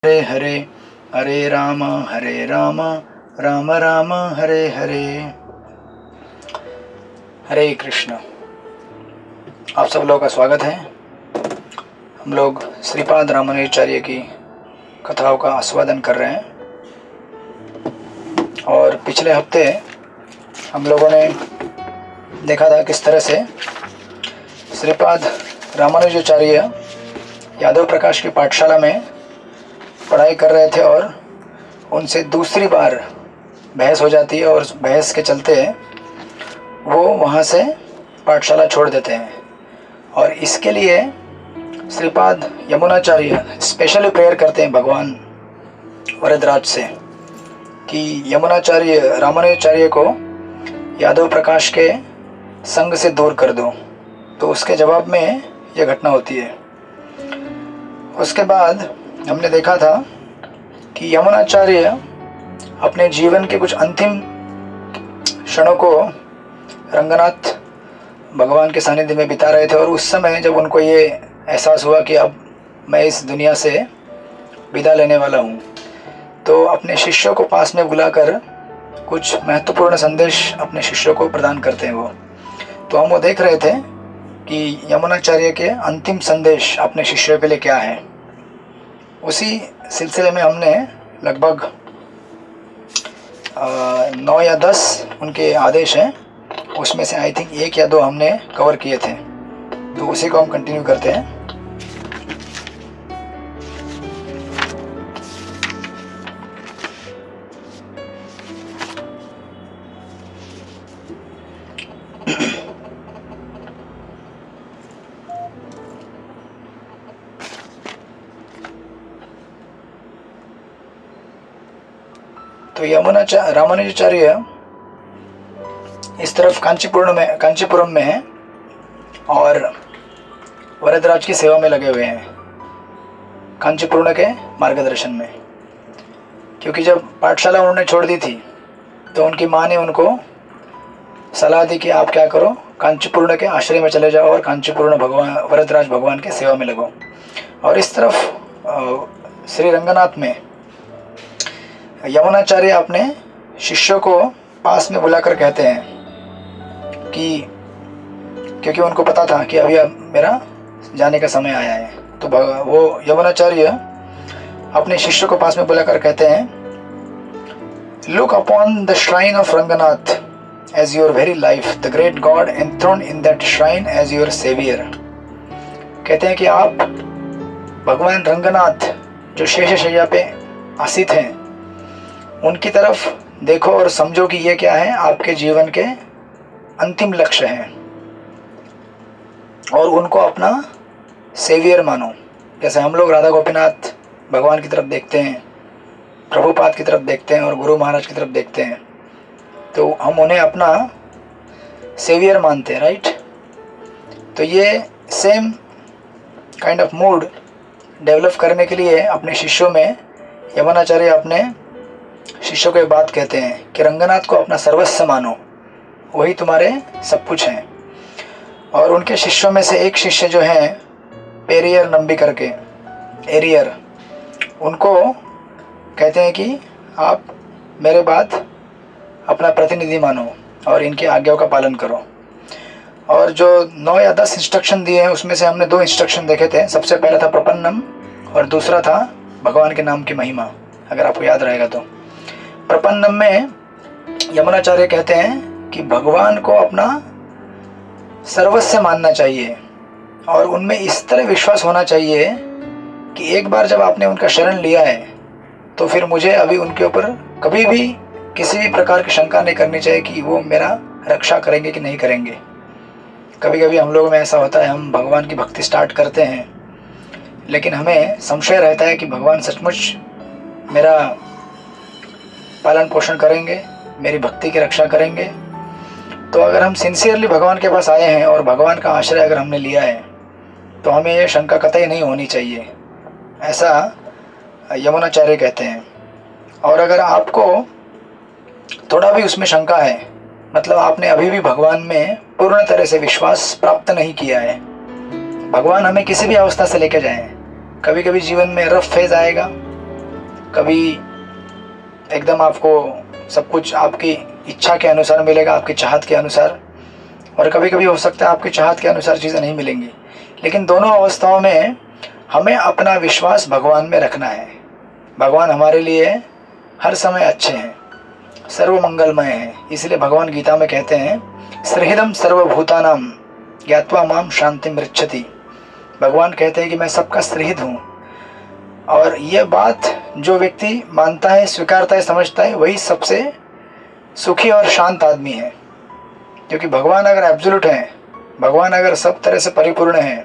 हरे हरे, हरे राम राम राम हरे हरे। हरे कृष्ण। आप सब लोगों का स्वागत है। हम लोग श्रीपाद रामानुजाचार्य की कथाओं का आस्वादन कर रहे हैं और पिछले हफ्ते हम लोगों ने देखा था किस तरह से श्रीपाद रामानुजाचार्य यादव प्रकाश की पाठशाला में पढ़ाई कर रहे थे और उनसे दूसरी बार बहस हो जाती है और उस बहस के चलते वो वहाँ से पाठशाला छोड़ देते हैं। और इसके लिए श्रीपाद यमुनाचार्य स्पेशली प्रेयर करते हैं भगवान वरदराज से कि यमुनाचार्य रामानुजाचार्य को यादव प्रकाश के संग से दूर कर दो। तो उसके जवाब में यह घटना होती है। उसके बाद हमने देखा था कि यमुनाचार्य अपने जीवन के कुछ अंतिम क्षणों को रंगनाथ भगवान के सानिध्य में बिता रहे थे और उस समय जब उनको ये एहसास हुआ कि अब मैं इस दुनिया से विदा लेने वाला हूँ, तो अपने शिष्यों को पास में बुलाकर कुछ महत्वपूर्ण संदेश अपने शिष्यों को प्रदान करते हैं वो। तो हम वो देख रहे थे कि यमुनाचार्य के अंतिम संदेश अपने शिष्यों के लिए क्या है। उसी सिलसिले में हमने लगभग 9 या 10 उनके आदेश हैं, उसमें से आई थिंक 1 या 2 हमने कवर किए थे। तो उसी को हम कंटिन्यू करते हैं। तो रामानुजाचार्य इस तरफ कांचीपुरम में है और वरदराज की सेवा में लगे हुए हैं कांचीपुरम के मार्गदर्शन में। क्योंकि जब पाठशाला उन्होंने छोड़ दी थी तो उनकी माँ ने उनको सलाह दी कि आप क्या करो, कांचीपुरम के आश्रय में चले जाओ और कांचीपुरम वरदराज भगवान की सेवा में लगो। और इस तरफ श्री रंगनाथ में यमुनाचार्य अपने शिष्यों को पास में बुलाकर कहते हैं कि क्योंकि उनको पता था कि अभी अब मेरा जाने का समय आया है, तो वो यमुनाचार्य अपने शिष्यों को पास में बुलाकर कहते हैं, look upon the shrine of Ranganath as your very life, the great god enthroned in that shrine as your saviour. कहते हैं कि आप भगवान रंगनाथ जो शेषशय्या पे आसीत हैं उनकी तरफ देखो और समझो कि ये क्या है, आपके जीवन के अंतिम लक्ष्य हैं और उनको अपना सेवियर मानो। जैसे हम लोग राधा गोपीनाथ भगवान की तरफ देखते हैं, प्रभुपाद की तरफ देखते हैं और गुरु महाराज की तरफ देखते हैं, तो हम उन्हें अपना सेवियर मानते हैं, राइट। तो ये same kind of mood develop करने के लिए अपने शिष्यों में यमुनाचार्य अपने शिष्यों को एक बात कहते हैं कि रंगनाथ को अपना सर्वस्व मानो, वही तुम्हारे सब कुछ हैं। और उनके शिष्यों में से एक शिष्य जो हैं पेरियर नंबी करके, एरियर, उनको कहते हैं कि आप मेरे बात अपना प्रतिनिधि मानो और इनकी आज्ञाओं का पालन करो। और जो 9 या 10 इंस्ट्रक्शन दिए हैं उसमें से हमने 2 इंस्ट्रक्शन देखे थे। सबसे पहला था प्रपन्नम और दूसरा था भगवान के नाम की महिमा, अगर आपको याद रहेगा तो। प्रपन्नम में यमुनाचार्य कहते हैं कि भगवान को अपना सर्वस्व मानना चाहिए और उनमें इस तरह विश्वास होना चाहिए कि एक बार जब आपने उनका शरण लिया है तो फिर मुझे अभी उनके ऊपर कभी भी किसी भी प्रकार की शंका नहीं करनी चाहिए कि वो मेरा रक्षा करेंगे कि नहीं करेंगे। कभी कभी हम लोगों में ऐसा होता है, हम भगवान की भक्ति स्टार्ट करते हैं लेकिन हमें संशय रहता है कि भगवान सचमुच मेरा पालन पोषण करेंगे, मेरी भक्ति की रक्षा करेंगे। तो अगर हम सिंसियरली भगवान के पास आए हैं और भगवान का आश्रय अगर हमने लिया है तो हमें ये शंका कतई नहीं होनी चाहिए, ऐसा यमुनाचार्य कहते हैं। और अगर आपको थोड़ा भी उसमें शंका है, मतलब आपने अभी भी भगवान में पूर्ण तरह से विश्वास प्राप्त नहीं किया है, भगवान हमें किसी भी अवस्था से लेकर जाएं, कभी कभी जीवन में रफ फेज आएगा, कभी एकदम आपको सब कुछ आपकी इच्छा के अनुसार मिलेगा, आपकी चाहत के अनुसार, और कभी कभी हो सकता है आपकी चाहत के अनुसार चीज़ें नहीं मिलेंगी। लेकिन दोनों अवस्थाओं में हमें अपना विश्वास भगवान में रखना है। भगवान हमारे लिए हर समय अच्छे हैं, सर्वमंगलमय हैं। इसलिए भगवान गीता में कहते हैं, सृहृदम सर्वभूतानां ज्ञात्वा माम शांतिम मृच्छति। भगवान कहते हैं कि मैं सबका सृहृद हूँ, और ये बात जो व्यक्ति मानता है, स्वीकारता है, समझता है, वही सबसे सुखी और शांत आदमी है। क्योंकि भगवान अगर एब्सोल्यूट हैं, भगवान अगर सब तरह से परिपूर्ण हैं,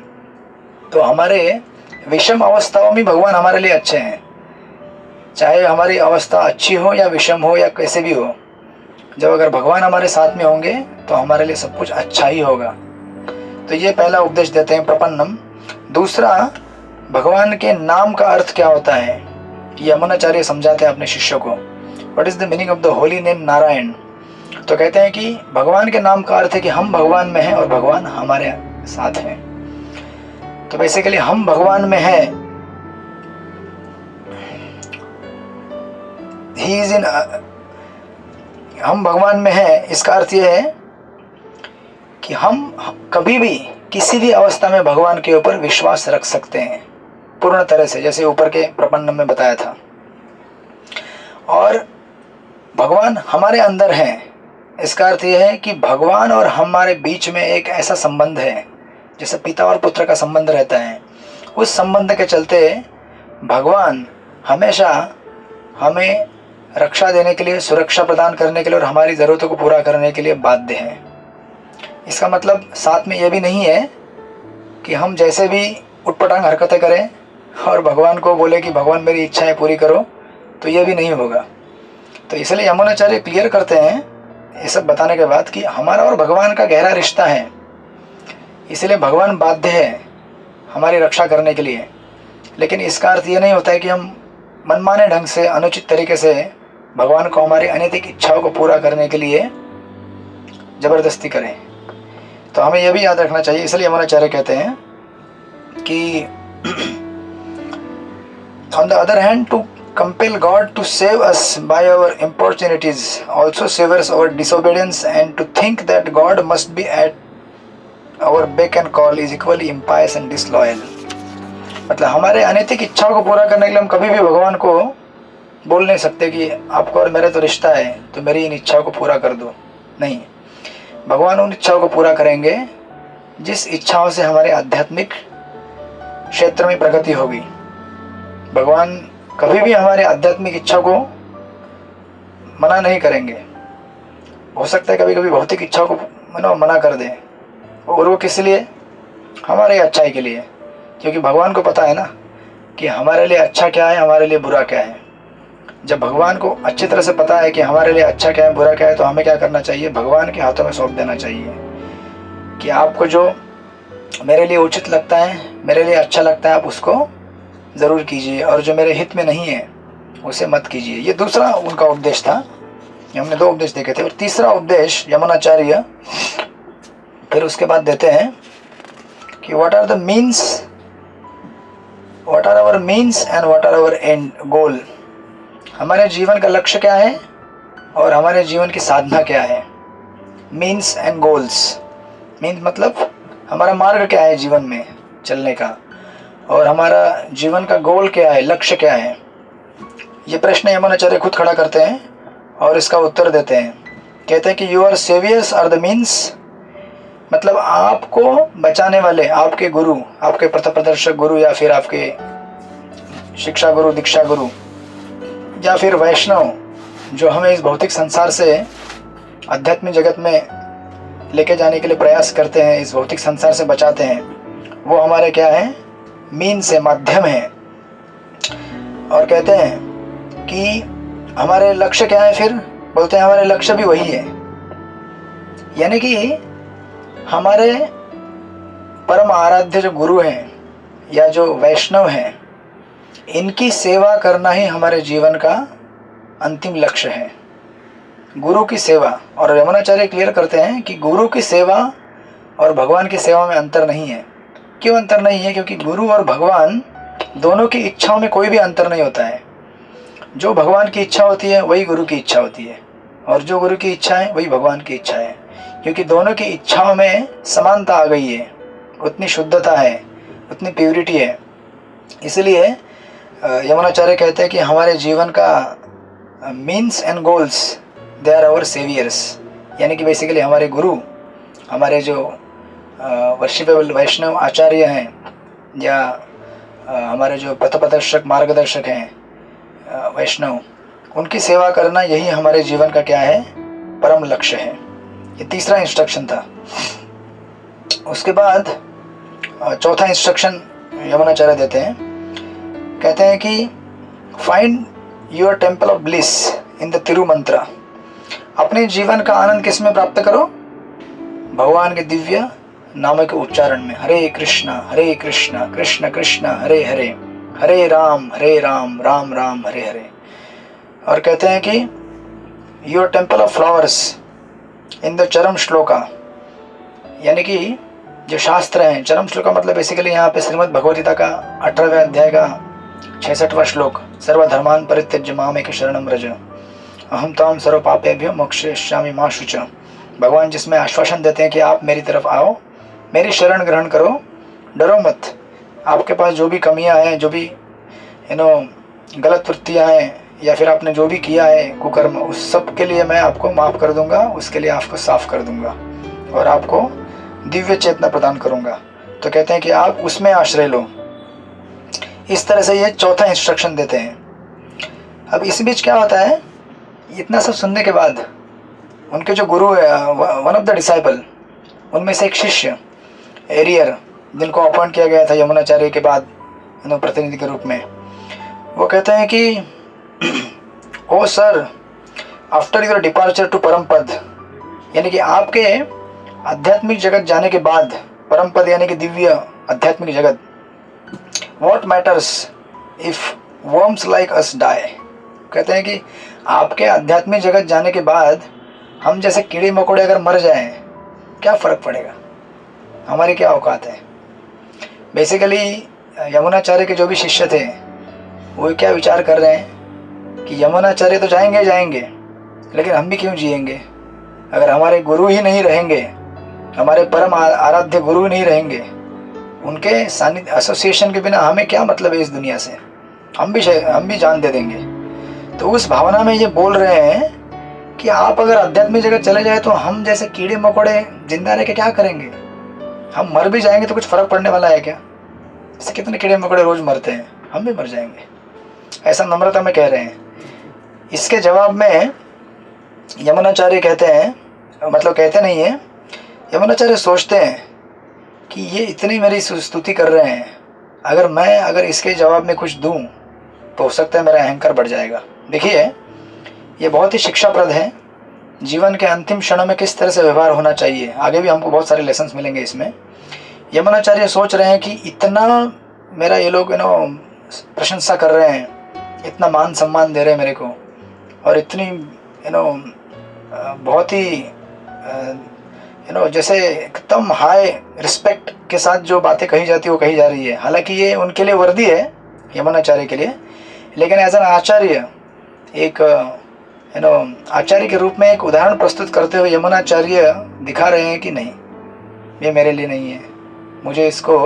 तो हमारे विषम अवस्थाओं में भगवान हमारे लिए अच्छे हैं। चाहे हमारी अवस्था अच्छी हो या विषम हो या कैसे भी हो, जब अगर भगवान हमारे साथ में होंगे तो हमारे लिए सब कुछ अच्छा ही होगा। तो ये पहला उपदेश देते हैं प्रपन्नम। दूसरा, भगवान के नाम का अर्थ क्या होता है, यमुनाचार्य समझाते हैं अपने शिष्यों को। What is the meaning of the holy name Narayan. तो कहते हैं कि भगवान के नाम का अर्थ है कि हम भगवान में हैं और भगवान हमारे साथ हैं। तो बेसिकली हम भगवान में हैं, ही इज इन, हम भगवान में हैं, इसका अर्थ यह है कि हम कभी भी किसी भी अवस्था में भगवान के ऊपर विश्वास रख सकते हैं पूर्ण तरह से, जैसे ऊपर के प्रपन्न में बताया था। और भगवान हमारे अंदर हैं, इसका अर्थ यह है कि भगवान और हमारे बीच में एक ऐसा संबंध है जैसे पिता और पुत्र का संबंध रहता है। उस संबंध के चलते भगवान हमेशा हमें रक्षा देने के लिए, सुरक्षा प्रदान करने के लिए और हमारी ज़रूरतों को पूरा करने के लिए बाध्य हैं। इसका मतलब साथ में यह भी नहीं है कि हम जैसे भी उटपटांग हरकतें करें और भगवान को बोले कि भगवान मेरी इच्छाएं पूरी करो, तो ये भी नहीं होगा। तो इसलिए यमुनाचार्य क्लियर करते हैं ये सब बताने के बाद कि हमारा और भगवान का गहरा रिश्ता है, इसलिए भगवान बाध्य है हमारी रक्षा करने के लिए। लेकिन इसका अर्थ ये नहीं होता है कि हम मनमाने ढंग से, अनुचित तरीके से भगवान को हमारी अनैतिक इच्छाओं को पूरा करने के लिए ज़बरदस्ती करें। तो हमें यह भी याद रखना चाहिए। इसलिए यमुनाचार्य कहते हैं कि on the other hand, to compel God to save us by our importunities also severs our disobedience, and to think that God must be at our beck and call is equally impious and disloyal। मतलब हमारे अनैतिक इच्छाओं को पूरा करने के लिए हम कभी भी भगवान को बोल नहीं सकते कि आपको और मेरा तो रिश्ता है तो मेरी इन इच्छाओं को पूरा कर दो। नहीं, भगवान उन इच्छाओं को पूरा करेंगे जिस इच्छाओं से हमारे आध्यात्मिक क्षेत्र में प्रगति होगी। भगवान कभी भी हमारे आध्यात्मिक इच्छा को मना नहीं करेंगे। हो सकता है कभी कभी भौतिक इच्छाओं को मना कर दें, और वो किस लिए, हमारे अच्छाई के लिए। क्योंकि भगवान को पता है ना कि हमारे लिए अच्छा क्या है, हमारे लिए बुरा क्या है। जब भगवान को अच्छी तरह से पता है कि हमारे लिए अच्छा क्या है, बुरा क्या है, तो हमें क्या करना चाहिए, भगवान के हाथों में सौंप देना चाहिए कि आपको जो मेरे लिए उचित लगता है, मेरे लिए अच्छा लगता है, आप उसको ज़रूर कीजिए, और जो मेरे हित में नहीं है उसे मत कीजिए। ये दूसरा उनका उपदेश था। हमने दो उपदेश देखे थे, और तीसरा उपदेश यमुनाचार्य फिर उसके बाद देते हैं कि what are the means, what are our means and what are our end goal. हमारे जीवन का लक्ष्य क्या है और हमारे जीवन की साधना क्या है। मीन्स एंड गोल्स, मीन्स मतलब हमारा मार्ग क्या है जीवन में चलने का, और हमारा जीवन का गोल क्या है, लक्ष्य क्या है। ये प्रश्न यमुनाचार्य खुद खड़ा करते हैं और इसका उत्तर देते हैं। कहते हैं कि your saviours are the means, मतलब आपको बचाने वाले आपके गुरु, आपके पथ प्रदर्शक गुरु, या फिर आपके शिक्षा गुरु, दीक्षा गुरु, या फिर वैष्णव जो हमें इस भौतिक संसार से आध्यात्मिक जगत में लेके जाने के लिए प्रयास करते हैं, इस भौतिक संसार से बचाते हैं, वो हमारे क्या है, मीन से, माध्यम है। और कहते हैं कि हमारे लक्ष्य क्या है, फिर बोलते हैं हमारे लक्ष्य भी वही है। यानी कि हमारे परम आराध्य जो गुरु हैं या जो वैष्णव हैं, इनकी सेवा करना ही हमारे जीवन का अंतिम लक्ष्य है, गुरु की सेवा। और यमुनाचार्य क्लियर करते हैं कि गुरु की सेवा और भगवान की सेवा में अंतर नहीं है। क्यों अंतर नहीं है? क्योंकि गुरु और भगवान दोनों की इच्छाओं में कोई भी अंतर नहीं होता है। जो भगवान की इच्छा होती है वही गुरु की इच्छा होती है, और जो गुरु की इच्छा है वही भगवान की इच्छा है, क्योंकि दोनों की इच्छाओं में समानता आ गई है, उतनी शुद्धता है, उतनी प्योरिटी है। इसलिए यमुनाचार्य कहते हैं कि हमारे जीवन का means and goals they are our saviours, यानी कि बेसिकली हमारे गुरु, हमारे जो वर्शिपेबल वैष्णव आचार्य हैं, या हमारे जो पथप्रदर्शक मार्गदर्शक हैं वैष्णव, उनकी सेवा करना यही हमारे जीवन का क्या है, परम लक्ष्य है। ये तीसरा इंस्ट्रक्शन था। उसके बाद चौथा इंस्ट्रक्शन यमुनाचार्य देते हैं, कहते हैं कि find your temple of bliss in the Tirumantra. अपने जीवन का आनंद किस में प्राप्त करो, भगवान के दिव्य नाम के उच्चारण में। हरे कृष्णा कृष्ण कृष्ण हरे हरे, हरे राम राम राम हरे हरे। और कहते हैं कि your temple of flowers in the चरम श्लोका, यानी कि जो शास्त्र हैं, चरम श्लोका मतलब बेसिकली यहाँ पे श्रीमद् भगवद्गीता का 18वें अध्याय का 66वां श्लोक, सर्वधर्मान परित्यज्य मामेक शरणं व्रज अहम ताम सर्व पापेभ्यो मोक्षयिष्यामि मा शुच। भगवान जिसमें आश्वासन देते हैं कि आप मेरी तरफ आओ, मेरी शरण ग्रहण करो, डरो मत। आपके पास जो भी कमियां हैं, जो भी गलत वृत्तियां हैं, या फिर आपने जो भी किया है कुकर्म, उस सब के लिए मैं आपको माफ़ कर दूंगा, उसके लिए आपको साफ कर दूंगा और आपको दिव्य चेतना प्रदान करूंगा। तो कहते हैं कि आप उसमें आश्रय लो। इस तरह से ये चौथा इंस्ट्रक्शन देते हैं। अब इस बीच क्या होता है, इतना सब सुनने के बाद उनके जो गुरु है, वन ऑफ द डिसाइपल, उनमें से एक शिष्य एरियर, जिनको अपॉइंट किया गया था यमुनाचार्य के बाद प्रतिनिधि के रूप में, वो कहते हैं कि O sir, after your departure to Param Pad, यानी कि आपके आध्यात्मिक जगत जाने के बाद, परम पद यानी कि दिव्य आध्यात्मिक जगत, what matters if worms like us die. कहते हैं कि आपके आध्यात्मिक जगत जाने के बाद हम जैसे कीड़े मकोड़े अगर मर जाएं, क्या फ़र्क पड़ेगा, हमारी क्या औकात है। बेसिकली यमुनाचार्य के जो भी शिष्य थे वो क्या विचार कर रहे हैं कि यमुनाचार्य तो जाएंगे, लेकिन हम भी क्यों जिएंगे, अगर हमारे गुरु ही नहीं रहेंगे, हमारे परम आराध्य गुरु नहीं रहेंगे, उनके सानिध्य एसोसिएशन के बिना हमें क्या मतलब है इस दुनिया से, हम भी जान दे देंगे। तो उस भावना में ये बोल रहे हैं कि आप अगर आध्यात्मिक जगत चले जाए तो हम जैसे कीड़े मकोड़े जिंदा रह के क्या करेंगे, हम मर भी जाएंगे तो कुछ फ़र्क पड़ने वाला है क्या। ऐसे कितने कीड़े मकोड़े रोज़ मरते हैं, हम भी मर जाएंगे, ऐसा नम्रता में कह रहे हैं। इसके जवाब में यमुनाचार्य कहते हैं, मतलब कहते नहीं है, यमुनाचार्य सोचते हैं कि ये इतनी मेरी स्तुति कर रहे हैं, अगर इसके जवाब में कुछ दूं तो हो सकता है मेरा अहंकार बढ़ जाएगा। देखिए, ये बहुत ही शिक्षाप्रद है, जीवन के अंतिम क्षणों में किस तरह से व्यवहार होना चाहिए। आगे भी हमको बहुत सारे लेसन्स मिलेंगे इसमें। यमुनाचार्य सोच रहे हैं कि इतना मेरा ये लोग प्रशंसा कर रहे हैं, इतना मान सम्मान दे रहे हैं मेरे को, और इतनी बहुत ही जैसे एकदम हाई रिस्पेक्ट के साथ जो बातें कही जाती है वो कही जा रही है। हालांकि ये उनके लिए वर्दी है, यमुनाचार्य के लिए, लेकिन एज एन आचार्य, एक आचार्य के रूप में एक उदाहरण प्रस्तुत करते हुए यमुनाचार्य दिखा रहे हैं कि नहीं, ये मेरे लिए नहीं है, मुझे इसको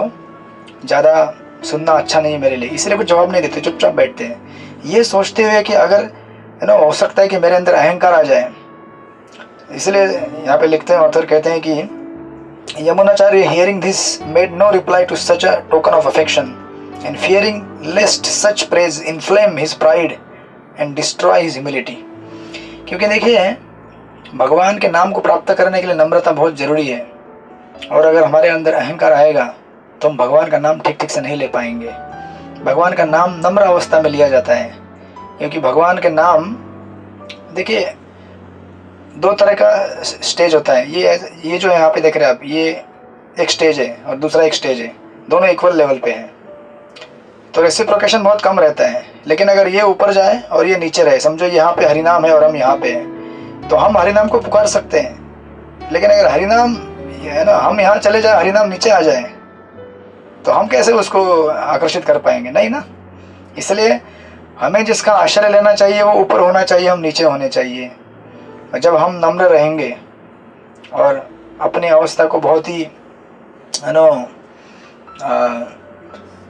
ज़्यादा सुनना अच्छा नहीं है मेरे लिए, इसलिए कुछ जवाब नहीं देते, चुपचाप बैठते हैं, ये सोचते हुए कि अगर हो सकता है कि मेरे अंदर अहंकार आ जाए। इसलिए यहाँ पे लिखते हैं, ऑथर कहते हैं कि Yamunacharya hearing this made no reply to such a token of affection and fearing lest such praise inflame his pride and destroy his humility. क्योंकि देखिए, भगवान के नाम को प्राप्त करने के लिए नम्रता बहुत ज़रूरी है, और अगर हमारे अंदर अहंकार आएगा तो हम भगवान का नाम ठीक से नहीं ले पाएंगे। भगवान का नाम नम्र अवस्था में लिया जाता है, क्योंकि भगवान के नाम, देखिए, दो तरह का स्टेज होता है। ये जो यहाँ पे देख रहे हैं आप, ये एक स्टेज है और दूसरा एक स्टेज है, दोनों इक्वल लेवल पे हैं, तो रेसिप्रोकेशन बहुत कम रहता है। लेकिन अगर ये ऊपर जाए और ये नीचे रहे, समझो यहाँ पे हरिनाम है और हम यहाँ पे हैं, तो हम हरिनाम को पुकार सकते हैं, लेकिन अगर हरिनाम हम यहाँ चले जाए, हरिनाम नीचे आ जाए, तो हम कैसे उसको आकर्षित कर पाएंगे, नहीं ना। इसलिए हमें जिसका आश्रय लेना चाहिए वो ऊपर होना चाहिए, हम नीचे होने चाहिए। और जब हम नम्र रहेंगे और अपनी अवस्था को बहुत ही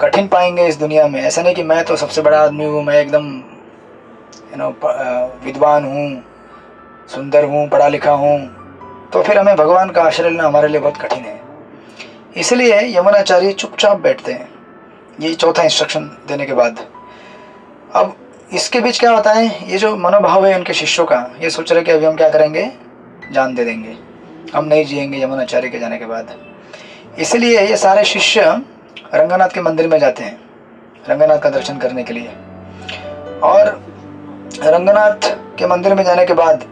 कठिन पाएंगे इस दुनिया में, ऐसा नहीं कि मैं तो सबसे बड़ा आदमी हूँ, मैं एकदम विद्वान हूँ, सुंदर हूँ, पढ़ा लिखा हूँ, तो फिर हमें भगवान का आश्रय लेना हमारे लिए बहुत कठिन है। इसलिए यमुनाचार्य चुपचाप बैठते हैं, ये चौथा इंस्ट्रक्शन देने के बाद। अब इसके बीच क्या होता है, ये जो मनोभाव है इनके शिष्यों का, ये सोच रहे कि अभी हम क्या करेंगे, जान दे देंगे, हम नहीं जिएंगे यमुनाचार्य के जाने के बाद। इसलिए ये सारे शिष्य रंगनाथ के मंदिर में जाते हैं रंगनाथ का दर्शन करने के लिए। और रंगनाथ के मंदिर में जाने के बाद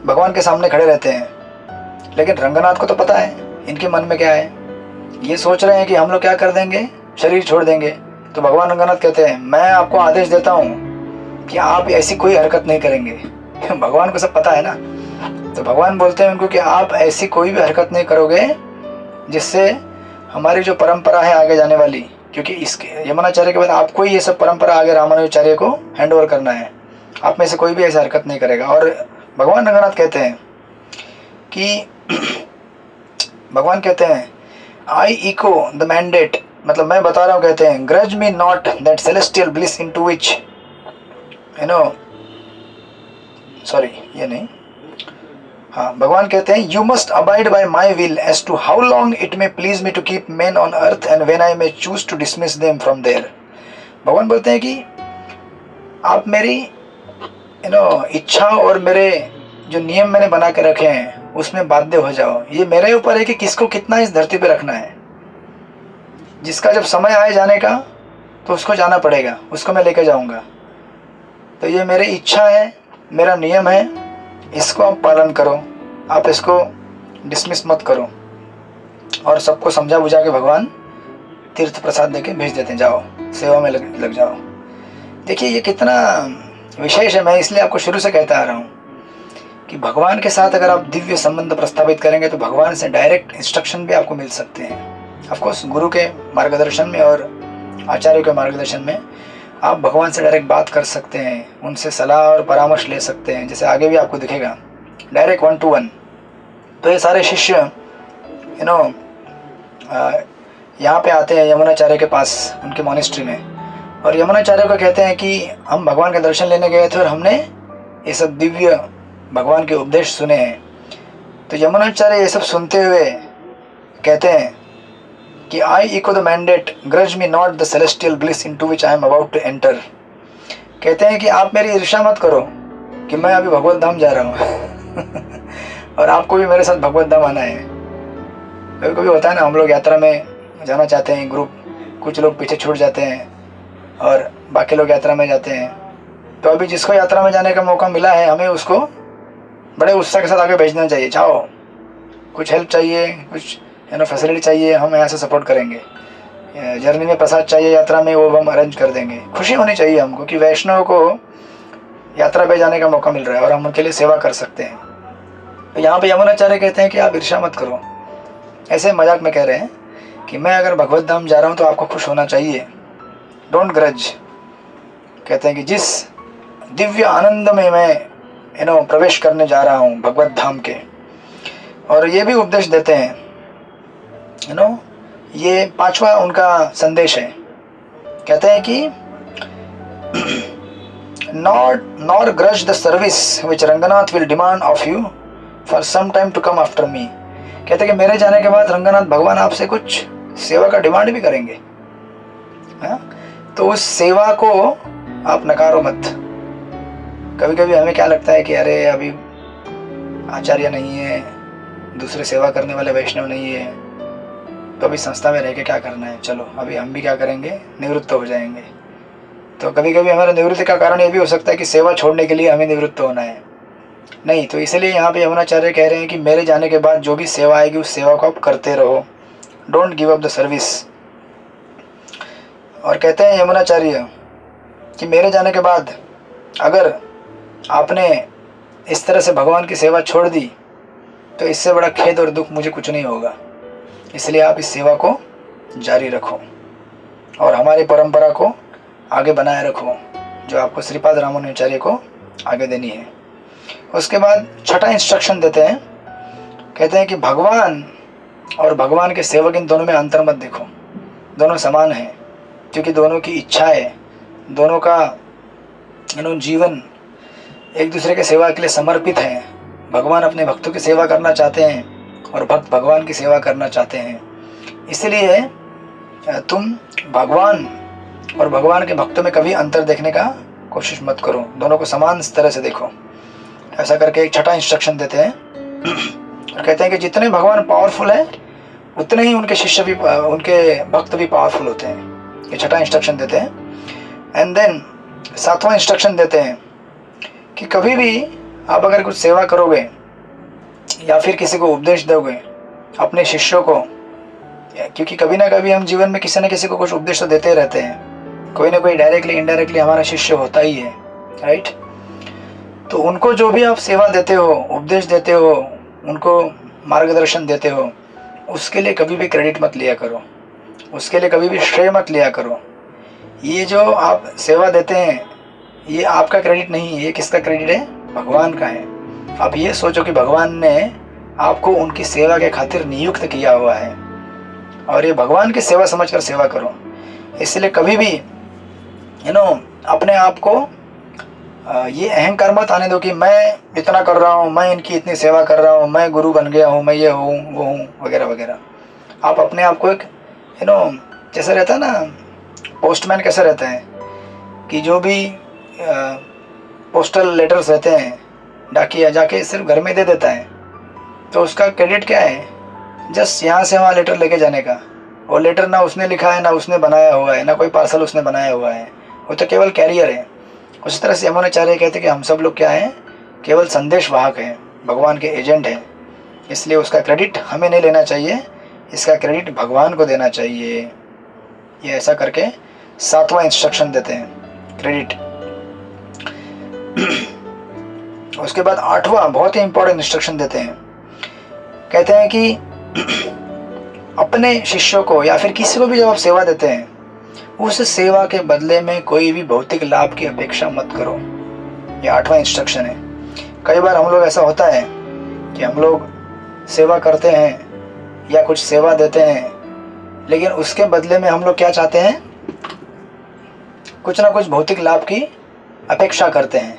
भगवान के सामने खड़े रहते हैं। लेकिन रंगनाथ को तो पता है इनके मन में क्या है, ये सोच रहे हैं कि हम लोग क्या कर देंगे, शरीर छोड़ देंगे। तो भगवान रंगनाथ कहते हैं, मैं आपको आदेश देता हूँ कि आप ऐसी कोई हरकत नहीं करेंगे। भगवान को सब पता है ना, तो भगवान बोलते हैं उनको कि आप ऐसी कोई भी हरकत नहीं करोगे जिससे हमारी जो परंपरा है आगे जाने वाली, क्योंकि इसके यमुनाचार्य के बाद आपको ही ये सब परंपरा आगे रामानुजाचार्य को हैंड ओवर करना है, आप में से कोई भी ऐसी हरकत नहीं करेगा। और भगवान रंगनाथ कहते हैं कि भगवान कहते हैं, आई इको द मैंडेट, मतलब मैं बता रहा हूँ, कहते हैं, grudge me not that celestial bliss into which sorry ये नहीं, हाँ, भगवान कहते हैं, you must abide by my will as to how long it may please me to keep man on earth and when I may choose to dismiss them from there. भगवान बोलते हैं कि आप मेरी इच्छा और मेरे जो नियम मैंने बना के रखे हैं उसमें बाध्य हो जाओ। ये मेरे ऊपर है कि किसको कितना इस धरती पे रखना है। जिसका जब समय आए जाने का तो उसको जाना पड़ेगा, उसको मैं लेके जाऊंगा। तो ये मेरी इच्छा है, मेरा नियम है, इसको आप पालन करो, आप इसको डिसमिस मत करो। और सबको समझा बुझा के भगवान तीर्थ प्रसाद देके भेज देते हैं, जाओ सेवा में लग जाओ। देखिए ये कितना विशेष है। मैं इसलिए आपको शुरू से कहता आ रहा हूँ कि भगवान के साथ अगर आप दिव्य संबंध प्रस्तावित करेंगे तो भगवान से डायरेक्ट इंस्ट्रक्शन भी आपको मिल सकते हैं। ऑफकोर्स गुरु के मार्गदर्शन में और आचार्य के मार्गदर्शन में आप भगवान से डायरेक्ट बात कर सकते हैं, उनसे सलाह और परामर्श ले सकते हैं, जैसे आगे भी आपको दिखेगा, डायरेक्ट 1 to 1। तो ये सारे शिष्य यहाँ पे आते हैं यमुनाचार्य के पास, उनके मॉनेस्ट्री में, और यमुनाचार्य को कहते हैं कि हम भगवान के दर्शन लेने गए थे और हमने ये सब दिव्य भगवान के उपदेश सुने हैं। तो यमुनाचार्य ये सब सुनते हुए कहते हैं कि I echo the mandate, grudge me not the celestial bliss into which I am about to enter. कहते हैं कि आप मेरी ईर्ष्या मत करो कि मैं अभी भगवत धाम जा रहा हूँ और आपको भी मेरे साथ भगवत धाम आना है। कभी कभी होता है ना, हम लोग यात्रा में जाना चाहते हैं, ग्रुप, कुछ लोग पीछे छूट जाते हैं और बाकी लोग यात्रा में जाते हैं। तो अभी जिसको यात्रा में जाने का मौका मिला है, हमें उसको बड़े उत्साह के साथ आगे भेजना चाहिए। जाओ, कुछ हेल्प चाहिए, कुछ फैसिलिटी चाहिए, हम यहाँ से सपोर्ट करेंगे। जर्नी में प्रसाद चाहिए यात्रा में, वो हम अरेंज कर देंगे। खुशी होनी चाहिए हमको कि वैष्णव को यात्रा पे जाने का मौका मिल रहा है और हम उनके लिए सेवा कर सकते हैं। तो यहाँ पे यमुनाचार्य कहते हैं कि आप ईर्ष्या मत करो। ऐसे मजाक में कह रहे हैं कि मैं अगर भगवत धाम जा रहा हूँ तो आपको खुश होना चाहिए, डोंट ग्रज। कहते हैं कि जिस दिव्य आनंद में मैं प्रवेश करने जा रहा हूँ भगवत धाम के, और ये भी उपदेश देते हैं, ये 5वां उनका संदेश है। कहते हैं कि nor grudge the service which Ranganath will demand of you for some time to come after me। कहते हैं कि मेरे जाने के बाद रंगनाथ भगवान आपसे कुछ सेवा का डिमांड भी करेंगे, तो उस सेवा को आप नकारो मत। कभी कभी हमें क्या लगता है कि अरे अभी आचार्य नहीं है, दूसरे सेवा करने वाले वैष्णव नहीं है, तो अभी संस्था में रह के क्या करना है, चलो अभी हम भी क्या करेंगे, निवृत्त हो जाएंगे। तो कभी कभी हमारा निवृत्ति का कारण ये भी हो सकता है कि सेवा छोड़ने के लिए हमें निवृत्त होना है। नहीं, तो इसलिए यहाँ पे यमुनाचार्य कह रहे हैं कि मेरे जाने के बाद जो भी सेवा आएगी उस सेवा को आप करते रहो, don't give up the service. और कहते हैं यमुनाचार्य कि मेरे जाने के बाद अगर आपने इस तरह से भगवान की सेवा छोड़ दी तो इससे बड़ा खेद और दुख मुझे कुछ नहीं होगा। इसलिए आप इस सेवा को जारी रखो और हमारी परंपरा को आगे बनाए रखो, जो आपको श्रीपाद रामानुजाचार्य को आगे देनी है। उसके बाद छठा इंस्ट्रक्शन देते हैं, कहते हैं कि भगवान और भगवान के सेवक इन दोनों में अंतर मत देखो, दोनों समान हैं, क्योंकि दोनों की इच्छाएं, दोनों का जीवन एक दूसरे के सेवा के लिए समर्पित है। भगवान अपने भक्तों की सेवा करना चाहते हैं और भक्त भगवान की सेवा करना चाहते हैं। इसलिए तुम भगवान और भगवान के भक्तों में कभी अंतर देखने का कोशिश मत करो, दोनों को समान तरह से देखो। ऐसा करके एक छठा इंस्ट्रक्शन देते हैं और कहते हैं कि जितने भगवान पावरफुल हैं उतने ही उनके शिष्य भी, उनके भक्त भी पावरफुल होते हैं। ये छठा इंस्ट्रक्शन देते हैं। एंड देन सातवां इंस्ट्रक्शन देते हैं कि कभी भी आप अगर कुछ सेवा करोगे या फिर किसी को उपदेश दोगे अपने शिष्यों को, क्योंकि कभी ना कभी हम जीवन में किसी न किसी को कुछ उपदेश तो देते रहते हैं, कोई ना कोई डायरेक्टली इनडायरेक्टली हमारा शिष्य होता ही है, राइट। तो उनको जो भी आप सेवा देते हो, उपदेश देते हो, उनको मार्गदर्शन देते हो, उसके लिए कभी भी क्रेडिट मत लिया करो, उसके लिए कभी भी श्रेय मत लिया करो। ये जो आप सेवा देते हैं ये आपका क्रेडिट नहीं है, ये किसका क्रेडिट है? भगवान का है। आप ये सोचो कि भगवान ने आपको उनकी सेवा के खातिर नियुक्त किया हुआ है और ये भगवान की सेवा समझकर सेवा करो। इसलिए कभी भी अपने आप को ये अहंकार मत आने दो कि मैं इतना कर रहा हूँ, मैं इनकी इतनी सेवा कर रहा हूँ, मैं गुरु बन गया हूँ, मैं ये हूँ वो हूँ वगैरह वगैरह। आप अपने आप को एक जैसे रहता है ना, पोस्टमैन कैसा रहता है कि जो भी पोस्टल लेटर्स रहते हैं डाकिया जाके सिर्फ घर में दे देता है, तो उसका क्रेडिट क्या है? जस्ट यहाँ से वहाँ लेटर लेके जाने का। वो लेटर ना उसने लिखा है, ना उसने बनाया हुआ है, ना कोई पार्सल उसने बनाया हुआ है, वो तो केवल कैरियर है। उसी तरह से यमुनाचार्य कहते हैं कि हम सब लोग क्या हैं? केवल संदेश वाहक हैं, भगवान के एजेंट हैं। इसलिए उसका क्रेडिट हमें नहीं लेना चाहिए, इसका क्रेडिट भगवान को देना चाहिए। ये ऐसा करके सातवां इंस्ट्रक्शन देते हैं, क्रेडिट। उसके बाद आठवां बहुत ही इंपॉर्टेंट इंस्ट्रक्शन देते हैं, कहते हैं कि अपने शिष्यों को या फिर किसी को भी जब आप सेवा देते हैं उस सेवा के बदले में कोई भी भौतिक लाभ की अपेक्षा मत करो। ये आठवां इंस्ट्रक्शन है। कई बार हम लोग ऐसा होता है कि हम लोग सेवा करते हैं या कुछ सेवा देते हैं, लेकिन उसके बदले में हम लोग क्या चाहते हैं? कुछ ना कुछ भौतिक लाभ की अपेक्षा करते हैं।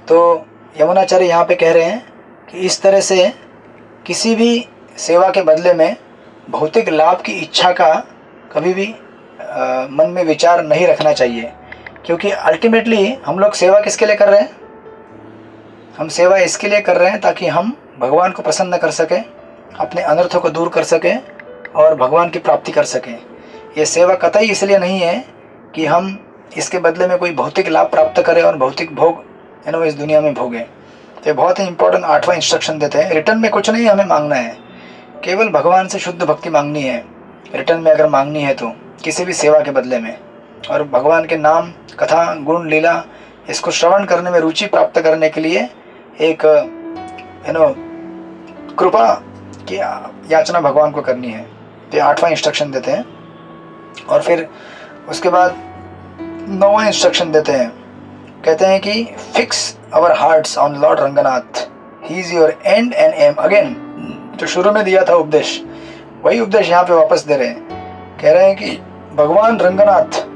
तो यमुनाचार्य यहाँ पे कह रहे हैं कि इस तरह से किसी भी सेवा के बदले में भौतिक लाभ की इच्छा का कभी भी मन में विचार नहीं रखना चाहिए, क्योंकि अल्टीमेटली हम लोग सेवा किसके लिए कर रहे हैं? हम सेवा इसके लिए कर रहे हैं ताकि हम भगवान को प्रसन्न कर सकें, अपने अनर्थों को दूर कर सकें और भगवान की प्राप्ति कर सकें। ये सेवा कतई इसलिए नहीं है कि हम इसके बदले में कोई भौतिक लाभ प्राप्त करें और भौतिक भोग इस दुनिया में भोगें। तो बहुत ही इंपॉर्टेंट आठवां इंस्ट्रक्शन देते हैं। रिटर्न में कुछ नहीं हमें मांगना है, केवल भगवान से शुद्ध भक्ति मांगनी है। रिटर्न में अगर मांगनी है तो किसी भी सेवा के बदले में, और भगवान के नाम, कथा, गुण, लीला इसको श्रवण करने में रुचि प्राप्त करने के लिए एक कृपा की याचना भगवान को करनी है। तो आठवां इंस्ट्रक्शन देते हैं। और फिर उसके बाद नौवां इंस्ट्रक्शन देते हैं, कहते हैं कि fix our hearts on Lord Ranganath, he is your end and aim. Again जो शुरू में दिया था उपदेश, वही उपदेश यहाँ पे वापस दे रहे हैं। कह रहे हैं कि भगवान रंगनाथ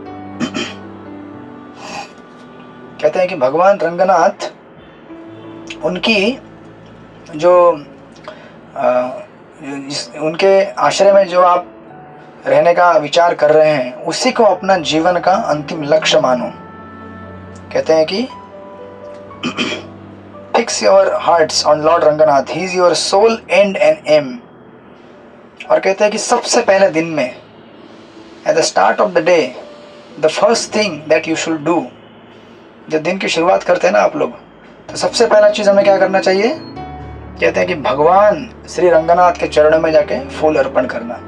कहते हैं कि भगवान रंगनाथ उनकी जो उनके आश्रय में जो आप रहने का विचार कर रहे हैं उसी को अपना जीवन का अंतिम लक्ष्य मानो। कहते हैं कि fix your hearts on Lord Ranganath, he is your soul and and aim. और कहते हैं कि सबसे पहले दिन में, at the start of the day, the first thing that you should do, जब दिन की शुरुआत करते हैं ना आप लोग, तो सबसे पहला चीज हमें क्या करना चाहिए? कहते हैं कि भगवान श्री रंगनाथ के चरणों में जाके फूल अर्पण करना।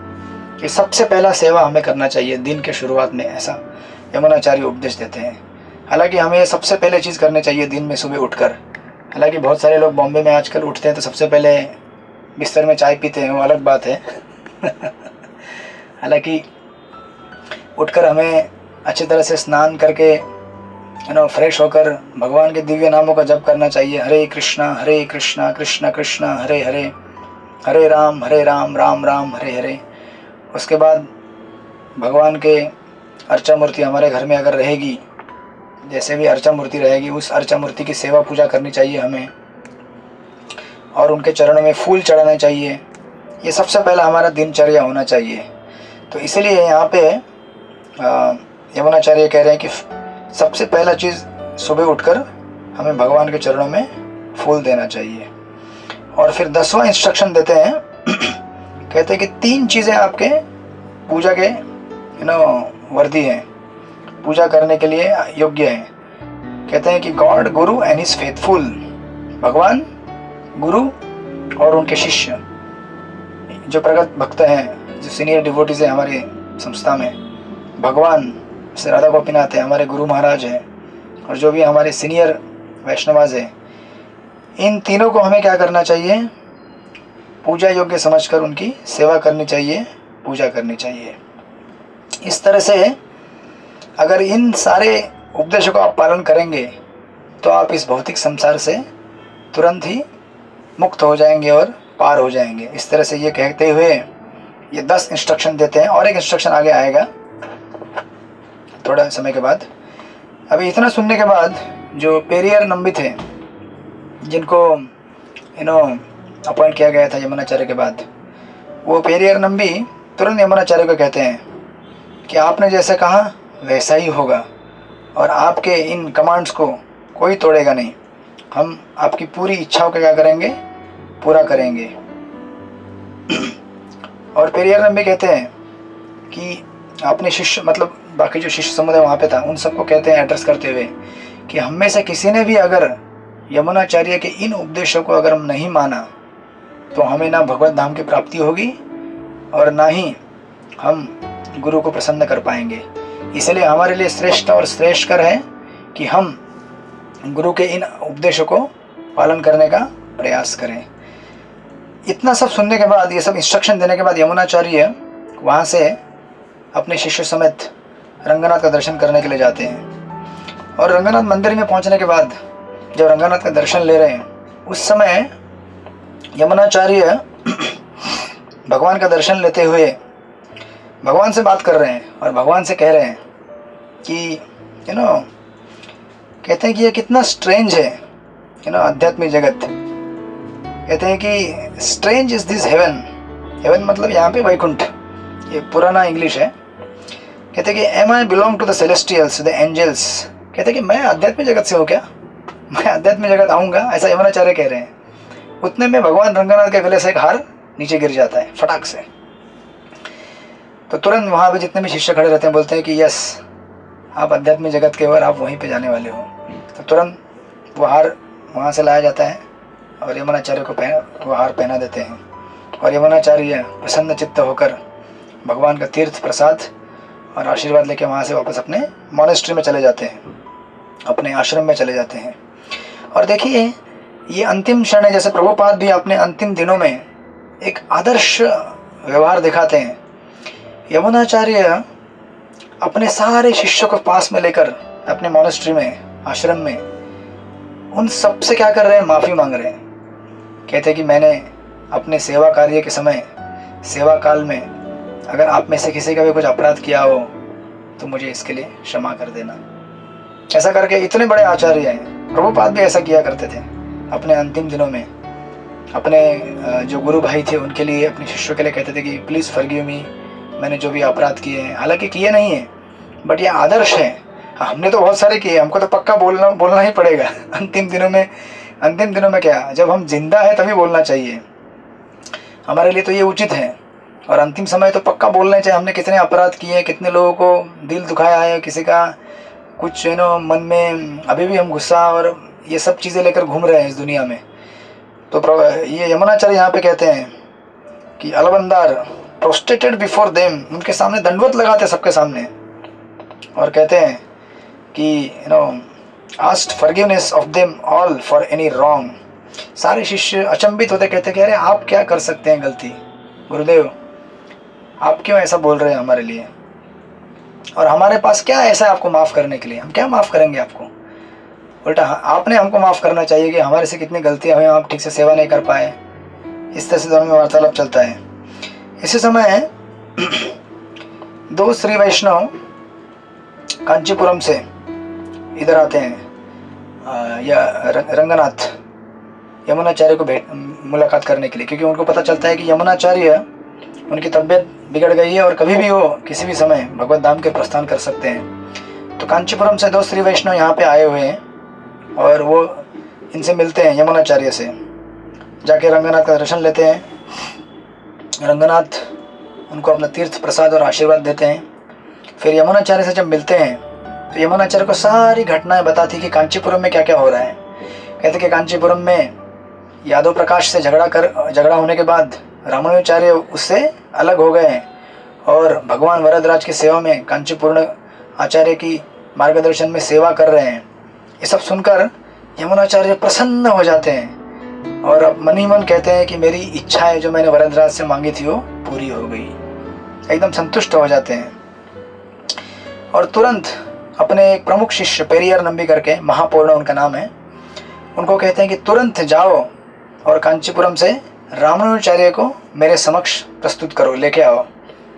ये सबसे पहला सेवा हमें करना चाहिए दिन के शुरुआत में, ऐसा यमुनाचार्य उपदेश देते हैं। हालांकि हमें ये सबसे पहले चीज़ करनी चाहिए दिन में सुबह उठकर। हालांकि बहुत सारे लोग बॉम्बे में आजकल उठते हैं तो सबसे पहले बिस्तर में चाय पीते हैं, वो अलग बात है। हालांकि उठकर हमें अच्छी तरह से स्नान करके फ्रेश होकर भगवान के दिव्य नामों का जप करना चाहिए। हरे कृष्णा कृष्ण कृष्ण हरे हरे, हरे राम राम राम हरे हरे। उसके बाद भगवान के अर्चा मूर्ति हमारे घर में अगर रहेगी, जैसे भी अर्चा मूर्ति रहेगी, उस अर्चा मूर्ति की सेवा पूजा करनी चाहिए हमें, और उनके चरणों में फूल चढ़ाने चाहिए। ये सबसे पहला हमारा दिनचर्या होना चाहिए। तो इसीलिए यहाँ पे यमुनाचार्य कह रहे हैं कि सबसे पहला चीज़ सुबह उठकर हमें भगवान के चरणों में फूल देना चाहिए। और फिर 10वां इंस्ट्रक्शन देते हैं कहते हैं कि 3 चीज़ें आपके पूजा के वर्दी हैं, पूजा करने के लिए योग्य हैं। कहते हैं कि God, Guru and his faithful, भगवान, गुरु और उनके शिष्य, जो प्रगत भक्त हैं, जो सीनियर डिवोटीज हैं हमारे संस्था में, भगवान श्री राधा गोपीनाथ है, हमारे गुरु महाराज हैं, और जो भी हमारे सीनियर वैष्णवाज हैं, इन तीनों को हमें क्या करना चाहिए? पूजा योग्य समझकर उनकी सेवा करनी चाहिए, पूजा करनी चाहिए। इस तरह से अगर इन सारे उपदेशों का आप पालन करेंगे तो आप इस भौतिक संसार से तुरंत ही मुक्त हो जाएंगे और पार हो जाएंगे। इस तरह से ये कहते हुए ये 10 इंस्ट्रक्शन देते हैं, और एक इंस्ट्रक्शन आगे आएगा थोड़ा समय के बाद। अभी इतना सुनने के बाद जो पेरियर नंबी थे, जिनको अपॉइंट किया गया था यमुनाचार्य के बाद, वो पेरियर नंबी तुरंत यमुनाचार्य को कहते हैं कि आपने जैसे कहा वैसा ही होगा, और आपके इन कमांड्स को कोई तोड़ेगा नहीं। हम आपकी पूरी इच्छाओं का क्या करेंगे? पूरा करेंगे। और पेरियर नंबी कहते हैं कि अपने शिष्य, मतलब बाकी जो शिष्य समुदाय वहाँ पे था, उन सबको कहते हैं एड्रेस करते हुए कि हम में से किसी ने भी अगर यमुनाचार्य के इन उपदेशों को अगर हम नहीं माना तो हमें ना भगवत धाम की प्राप्ति होगी और ना ही हम गुरु को प्रसन्न कर पाएंगे। इसलिए हमारे लिए श्रेष्ठ और श्रेष्ठकर है कि हम गुरु के इन उपदेशों को पालन करने का प्रयास करें। इतना सब सुनने के बाद, ये सब इंस्ट्रक्शन देने के बाद यमुनाचार्य वहाँ से अपने शिष्य समेत रंगनाथ का दर्शन करने के लिए जाते हैं। और रंगनाथ मंदिर में पहुँचने के बाद जब रंगनाथ का दर्शन ले रहे हैं, उस समय यमुनाचार्य भगवान का दर्शन लेते हुए भगवान से बात कर रहे हैं और भगवान से कह रहे हैं कि कहते हैं कि ये कितना स्ट्रेंज है आध्यात्मिक जगत। कहते हैं कि strange is this heaven. Heaven मतलब यहाँ पे वैकुंठ, ये पुराना इंग्लिश है। कहते हैं कि am I belong to the celestials, the angels. कहते हैं कि मैं आध्यात्मिक जगत से हूँ क्या? मैं आध्यात्मिक जगत आऊँगा? ऐसा यमुनाचार्य कह रहे हैं। उतने में भगवान रंगनाथ के गले से एक हार नीचे गिर जाता है फटाक से। तो तुरंत वहाँ पे जितने भी शिष्य खड़े रहते हैं बोलते हैं कि यस, आप आध्यात्मिक जगत के, और आप वहीं पे जाने वाले हो। तो तुरंत वो हार वहाँ से लाया जाता है और यमुनाचार्य को वो हार पहना देते हैं। और यमुनाचार्य प्रसन्न चित्त होकर भगवान का तीर्थ प्रसाद और आशीर्वाद लेके वहाँ से वापस अपने मॉनेस्ट्री में चले जाते हैं, अपने आश्रम में चले जाते हैं। और देखिए, ये अंतिम क्षण है। जैसे प्रभुपाद भी अपने अंतिम दिनों में एक आदर्श व्यवहार दिखाते हैं। यमुनाचार्य अपने सारे शिष्यों को पास में लेकर अपने मॉनेस्ट्री में, आश्रम में, उन सब से क्या कर रहे हैं? माफ़ी मांग रहे हैं। कहते हैं कि मैंने अपने सेवा कार्य के समय, सेवा काल में अगर आप में से किसी का भी कुछ अपराध किया हो तो मुझे इसके लिए क्षमा कर देना। ऐसा करके इतने बड़े आचार्य हैं। प्रभुपाद भी ऐसा किया करते थे अपने अंतिम दिनों में। अपने जो गुरु भाई थे उनके लिए, अपने शिष्यों के लिए कहते थे कि प्लीज़ फॉरगिव मी, मैंने जो भी अपराध किए हैं। हालांकि किए नहीं है, बट ये आदर्श है। हमने तो बहुत सारे किए, हमको तो पक्का बोलना ही पड़ेगा अंतिम दिनों में क्या, जब हम जिंदा है तभी बोलना चाहिए। हमारे लिए तो ये उचित है। और अंतिम समय तो पक्का बोलना चाहिए हमने कितने अपराध किए, कितने लोगों को दिल दुखाया है, किसी का कुछ मन में अभी भी हम गुस्सा और ये सब चीज़ें लेकर घूम रहे हैं इस दुनिया में। तो ये यमुनाचार्य यहाँ पे कहते हैं कि अलबंदार प्रोस्टेटेड बिफोर देम, उनके सामने दंडवत लगाते सबके सामने, और कहते हैं कि asked forgiveness of them all for any wrong. सारे शिष्य अचंभित होते, कहते कि अरे आप क्या कर सकते हैं गलती, गुरुदेव आप क्यों ऐसा बोल रहे हैं हमारे लिए। और हमारे पास क्या ऐसा है आपको माफ़ करने के लिए? हम क्या माफ़ करेंगे आपको? उल्टा आपने हमको माफ़ करना चाहिए कि हमारे से कितनी गलतियाँ हुई, आप ठीक से सेवा नहीं कर पाए। इस तरह से दोनों में वार्तालाप चलता है। इसी समय 2 श्री वैष्णव कांचीपुरम से इधर आते हैं या रंगनाथ यमुनाचार्य को मुलाकात करने के लिए, क्योंकि उनको पता चलता है कि यमुनाचार्य उनकी तबीयत बिगड़ गई है और कभी भी वो किसी भी समय भगवत धाम के प्रस्थान कर सकते हैं। तो कांचीपुरम से 2 श्री वैष्णव यहाँ पे आए हुए हैं और वो इनसे मिलते हैं यमुनाचार्य से, जाके रंगनाथ का दर्शन लेते हैं। रंगनाथ उनको अपना तीर्थ प्रसाद और आशीर्वाद देते हैं। फिर यमुनाचार्य से जब मिलते हैं तो यमुनाचार्य को सारी घटनाएं बताती कि कांचीपुरम में क्या क्या हो रहा है। कहते कि कांचीपुरम में यादव प्रकाश से झगड़ा होने के बाद रामानुजाचार्य उससे अलग हो गए हैं और भगवान वरदराज की सेवा में कांचीपुरम आचार्य की मार्गदर्शन में सेवा कर रहे हैं। ये सब सुनकर यमुनाचार्य प्रसन्न हो जाते हैं और अब मन ही मन कहते हैं कि मेरी इच्छाएं जो मैंने वरदराज से मांगी थी वो पूरी हो गई। एकदम संतुष्ट हो जाते हैं और तुरंत अपने एक प्रमुख शिष्य पेरियर नंबी करके, महापूर्ण उनका नाम है, उनको कहते हैं कि तुरंत जाओ और कांचीपुरम से रामानुजाचार्य को मेरे समक्ष प्रस्तुत करो, लेके आओ,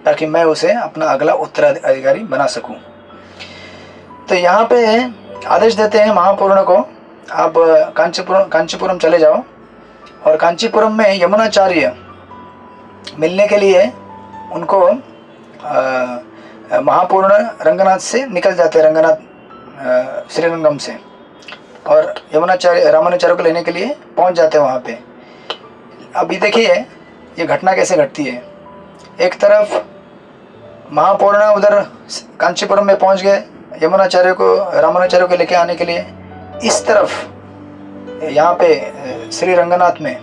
ताकि मैं उसे अपना अगला उत्तराधिकारी बना सकूं। तो यहाँ पे आदेश देते हैं महापूर्ण को, आप कांचीपुरम चले जाओ और कांचीपुरम में यमुनाचार्य मिलने के लिए उनको महापूर्ण रंगनाथ से निकल जाते हैं, रंगनाथ श्रीरंगम से, और रामानुजाचार्य को लेने के लिए पहुंच जाते हैं वहाँ पे। अभी देखिए ये घटना कैसे घटती है। एक तरफ महापूर्ण उधर कांचीपुरम में पहुंच गए रामानुजाचार्य को लेके आने के लिए, इस तरफ यहाँ पे श्री रंगनाथ में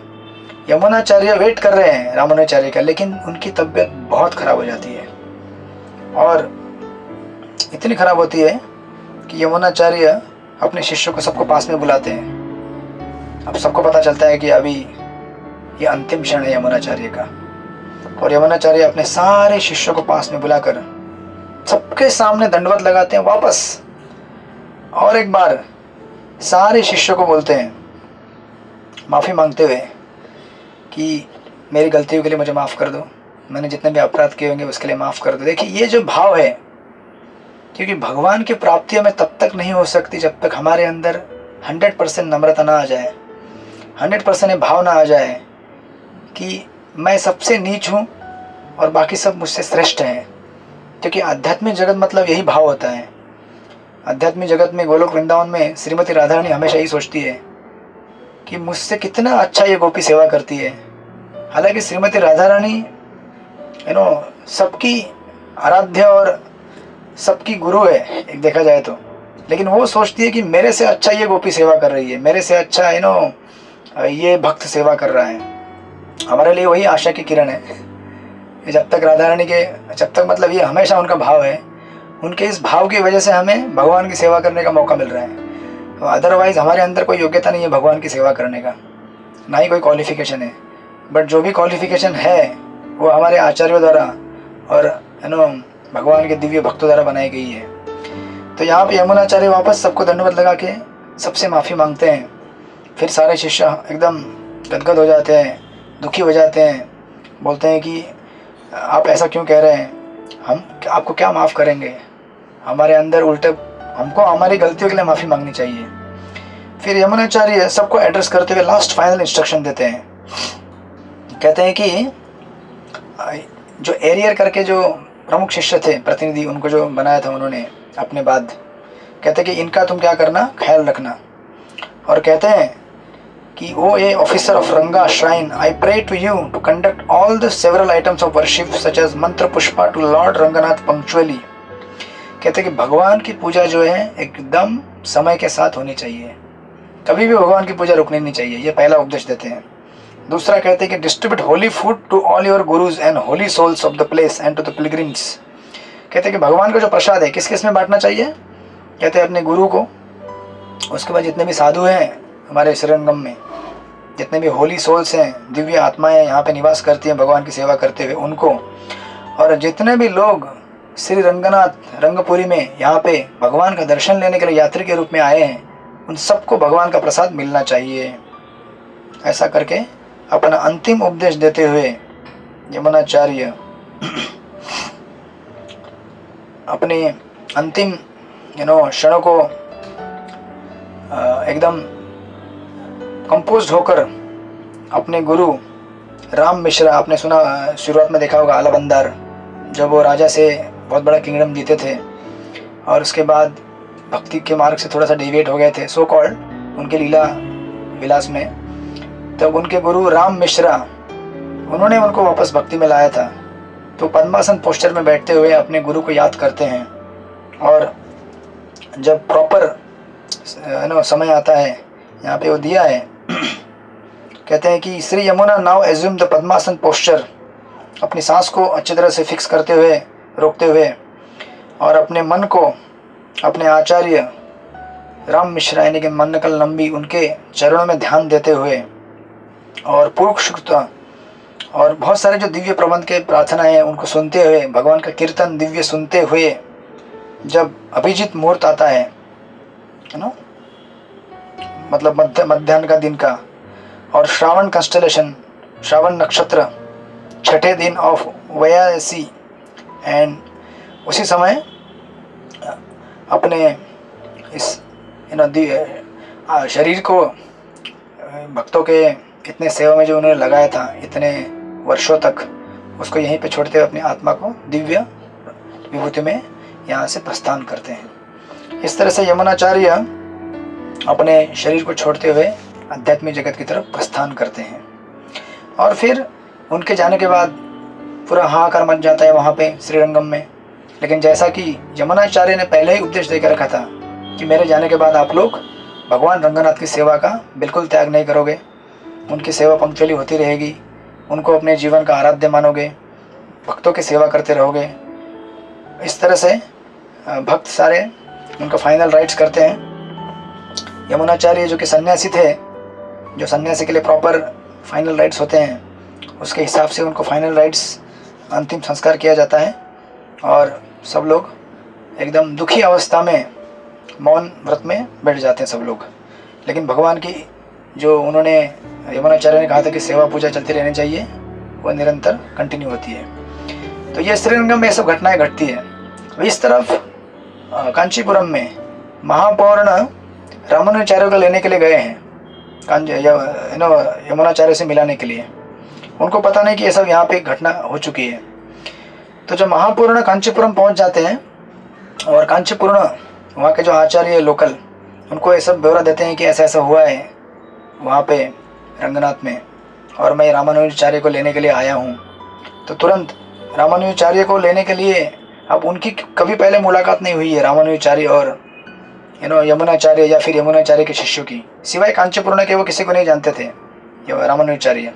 यमुनाचार्य वेट कर रहे हैं रामानुजाचार्य का, लेकिन उनकी तबीयत बहुत ख़राब हो जाती है और इतनी ख़राब होती है कि यमुनाचार्य अपने शिष्यों को सबको पास में बुलाते हैं। अब सबको पता चलता है कि अभी ये अंतिम क्षण है यमुनाचार्य का, और यमुनाचार्य अपने सारे शिष्यों को पास में बुलाकर सबके सामने दंडवत लगाते हैं वापस, और एक बार सारे शिष्यों को बोलते हैं माफ़ी मांगते हुए कि मेरी गलतियों के लिए मुझे माफ़ कर दो, मैंने जितने भी अपराध किए होंगे उसके लिए माफ़ कर दो। देखिए ये जो भाव है, क्योंकि भगवान की प्राप्ति हमें तब तक नहीं हो सकती जब तक हमारे अंदर 100% नम्रता ना आ जाए, 100% ये भाव ना आ जाए कि मैं सबसे नीच हूँ और बाकी सब मुझसे श्रेष्ठ हैं। क्योंकि आध्यात्मिक जगत मतलब यही भाव होता है। आध्यात्मिक जगत में, गोलोक वृंदावन में श्रीमती राधा रानी हमेशा यही सोचती है कि मुझसे कितना अच्छा ये गोपी सेवा करती है। हालांकि श्रीमती राधा रानी सबकी आराध्य और सबकी गुरु है एक देखा जाए तो, लेकिन वो सोचती है कि मेरे से अच्छा ये गोपी सेवा कर रही है, मेरे से अच्छा ये भक्त सेवा कर रहा है। हमारे लिए वही आशा की किरण है। जब तक राधा रानी के, जब तक मतलब ये हमेशा उनका भाव है, उनके इस भाव की वजह से हमें भगवान की सेवा करने का मौका मिल रहा है। तो अदरवाइज़ हमारे अंदर कोई योग्यता नहीं है भगवान की सेवा करने का, ना ही कोई क्वालिफिकेशन है। बट जो भी क्वालिफिकेशन है वो हमारे आचार्यों द्वारा और भगवान के दिव्य भक्तों द्वारा बनाई गई है। तो यहाँ पे यमुनाचार्य वापस सबको दंडवत लगा के सबसे माफ़ी मांगते हैं। फिर सारे शिष्य एकदम गदगद हो जाते हैं, दुखी हो जाते हैं, बोलते हैं कि आप ऐसा क्यों कह रहे हैं, हम आपको क्या माफ़ करेंगे, हमारे अंदर उल्टे हमको हमारी गलतियों के लिए माफ़ी मांगनी चाहिए। फिर यमुनाचार्य सबको एड्रेस करते हुए लास्ट फाइनल इंस्ट्रक्शन देते हैं। कहते हैं कि जो एरियर करके जो प्रमुख शिष्य थे, प्रतिनिधि, उनको जो बनाया था उन्होंने अपने बाद, कहते हैं कि इनका तुम क्या करना, ख्याल रखना। और कहते हैं कि O a officer of Ranga shrine, I pray to you to conduct all the several items of worship such as mantra pushpa to lord Ranganath punctually. कहते हैं कि भगवान की पूजा जो है एकदम समय के साथ होनी चाहिए, कभी भी भगवान की पूजा रुकनी नहीं चाहिए। ये पहला उपदेश देते हैं। दूसरा कहते हैं कि distribute holy food to all your gurus and holy souls of the place and to the pilgrims. कहते हैं कि भगवान का जो प्रसाद है किस किस में बांटना चाहिए। कहते हैं अपने गुरु को, उसके बाद जितने भी साधु हैं हमारे श्रीरंगम में, जितने भी होली सोल्स हैं, दिव्य आत्माएं यहाँ पे निवास करती हैं भगवान की सेवा करते हुए, उनको, और जितने भी लोग श्री रंगनाथ रंगपुरी में यहाँ पे भगवान का दर्शन लेने के लिए यात्री के रूप में आए हैं, उन सबको भगवान का प्रसाद मिलना चाहिए। ऐसा करके अपना अंतिम उपदेश देते हुए यमुनाचार्य अपने अंतिम क्षणों को एकदम कंपोज होकर अपने गुरु राम मिश्रा, आपने सुना शुरुआत में देखा होगा आलाबंदार, जब वो राजा से बहुत बड़ा किंगडम जीते थे और उसके बाद भक्ति के मार्ग से थोड़ा सा डेविएट हो गए थे सो कॉल्ड उनके लीला विलास में, तब उनके गुरु राम मिश्रा उन्होंने उनको वापस भक्ति में लाया था। तो पद्मासन पोस्चर में बैठते हुए अपने गुरु को याद करते हैं और जब प्रॉपर समय आता है, यहाँ पे वो दिया है, कहते हैं कि Shri Yamuna now assume the padmasana posture, अपनी सांस को अच्छी तरह से फिक्स करते हुए, रोकते हुए, और अपने मन को अपने आचार्य राम मिश्रा यानी कि मन्नकल नंबी उनके चरणों में ध्यान देते हुए और पूर्व शुक्ता और बहुत सारे जो दिव्य प्रबंध के प्रार्थना है उनको सुनते हुए, भगवान का कीर्तन दिव्य सुनते हुए, जब अभिजीत मुहूर्त आता है ना, मतलब मध्याह्न का दिन का, और श्रावण कंस्टेलेशन, श्रावण नक्षत्र छठे दिन ऑफ वयासी, एंड उसी समय अपने इस शरीर को भक्तों के इतने सेवा में जो उन्होंने लगाया था इतने वर्षों तक, उसको यहीं पे छोड़ते हुए अपनी आत्मा को दिव्य विभूति में यहाँ से प्रस्थान करते हैं। इस तरह से यमुनाचार्य अपने शरीर को छोड़ते हुए आध्यात्मिक जगत की तरफ प्रस्थान करते हैं। और फिर उनके जाने के बाद पूरा हाहाकार मच जाता है वहाँ पे श्रीरंगम में। लेकिन जैसा कि यमुनाचार्य ने पहले ही उपदेश देकर रखा था कि मेरे जाने के बाद आप लोग भगवान रंगनाथ की सेवा का बिल्कुल त्याग नहीं करोगे, उनकी सेवा पंक्चुअली होती रहेगी, उनको अपने जीवन का आराध्य मानोगे, भक्तों की सेवा करते रहोगे। इस तरह से भक्त सारे उनका फाइनल राइट्स करते हैं। यमुनाचार्य जो कि सन्यासी थे, जो सन्यासी के लिए प्रॉपर फाइनल राइट्स होते हैं, उसके हिसाब से उनको फाइनल राइट्स अंतिम संस्कार किया जाता है और सब लोग एकदम दुखी अवस्था में मौन व्रत में बैठ जाते हैं सब लोग। लेकिन भगवान की जो उन्होंने यमुनाचार्य ने कहा था कि सेवा पूजा चलती रहनी चाहिए, वो निरंतर कंटिन्यू होती है। तो ये श्रीरंगम में सब घटनाएं घटती है। इस तरफ कांचीपुरम में महापौर्ण रामानुजाचार्य को लेने के लिए गए हैं, यमुनाचार्य से मिलाने के लिए। उनको पता नहीं कि ये सब यहाँ पे घटना हो चुकी है। तो जब महापूर्ण कांचीपुरम पहुँच जाते हैं और कांचीपुर्ण वहाँ के जो आचार्य लोकल उनको ये सब ब्यौरा देते हैं कि ऐसा ऐसा हुआ है वहाँ पे रंगनाथ में, और मैं रामानुजाचार्य को लेने के लिए आया हूँ। तो तुरंत रामानुजाचार्य को लेने के लिए, अब उनकी कभी पहले मुलाकात नहीं हुई है रामानुजाचार्य और यमुनाचार्य या फिर यमुनाचार्य के शिष्यों की, सिवाय कांचीपुर्ण के वो किसी को नहीं जानते थे रामानुजाचार्य।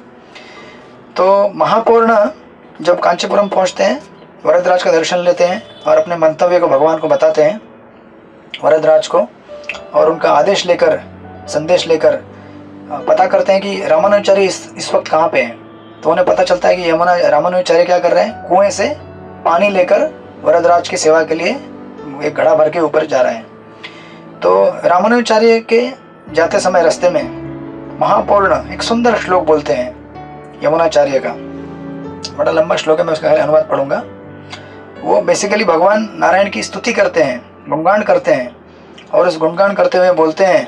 तो महापूर्ण जब कांचीपुरम पहुँचते हैं, वरदराज का दर्शन लेते हैं और अपने मंतव्य को भगवान को बताते हैं वरदराज को, और उनका आदेश लेकर, संदेश लेकर पता करते हैं कि रामानुजाचार्य इस वक्त कहाँ पे हैं। तो उन्हें पता चलता है कि रामानुजाचार्य क्या कर रहे हैं, कुएं से पानी लेकर वरदराज की सेवा के लिए एक घड़ा भर के ऊपर जा रहे हैं। तो रामानुजाचार्य के जाते समय रास्ते में महापूर्ण एक सुंदर श्लोक बोलते हैं यमुनाचार्य का, बड़ा लंबा श्लोक है, मैं उसका अनुवाद पढ़ूंगा। वो बेसिकली भगवान नारायण की स्तुति करते हैं, गुणगान करते हैं, और उस गुणगान करते हुए बोलते हैं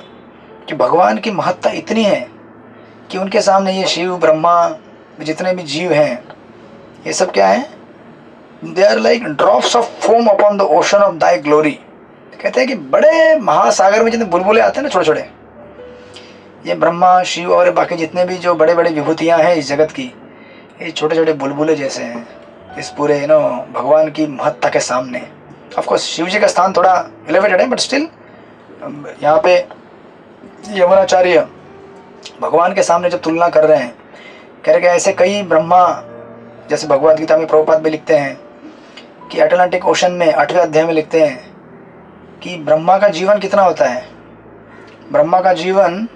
कि भगवान की महत्ता इतनी है कि उनके सामने ये शिव ब्रह्मा जितने भी जीव हैं ये सब क्या है, they are like drops of foam upon the ocean of thy glory. कहते हैं कि बड़े महासागर में जितने बुलबुले आते हैं ना छोटे छोटे, ये ब्रह्मा शिव और बाकी जितने भी जो बड़े बड़े विभूतियाँ हैं इस जगत की, ये छोटे छोटे बुलबुले जैसे हैं इस पूरे भगवान की महत्ता के सामने। ऑफकोर्स शिव जी का स्थान थोड़ा एलिवेटेड है, बट स्टिल यहाँ पे यमुनाचार्य भगवान के सामने जो तुलना कर रहे हैं, कह रहे कि ऐसे कई ब्रह्मा, जैसे भगवद गीता में प्रभुपाद भी लिखते हैं कि अटलांटिक ओशन में 8वें अध्याय में लिखते हैं कि ब्रह्मा का जीवन कितना होता है। ब्रह्मा का जीवन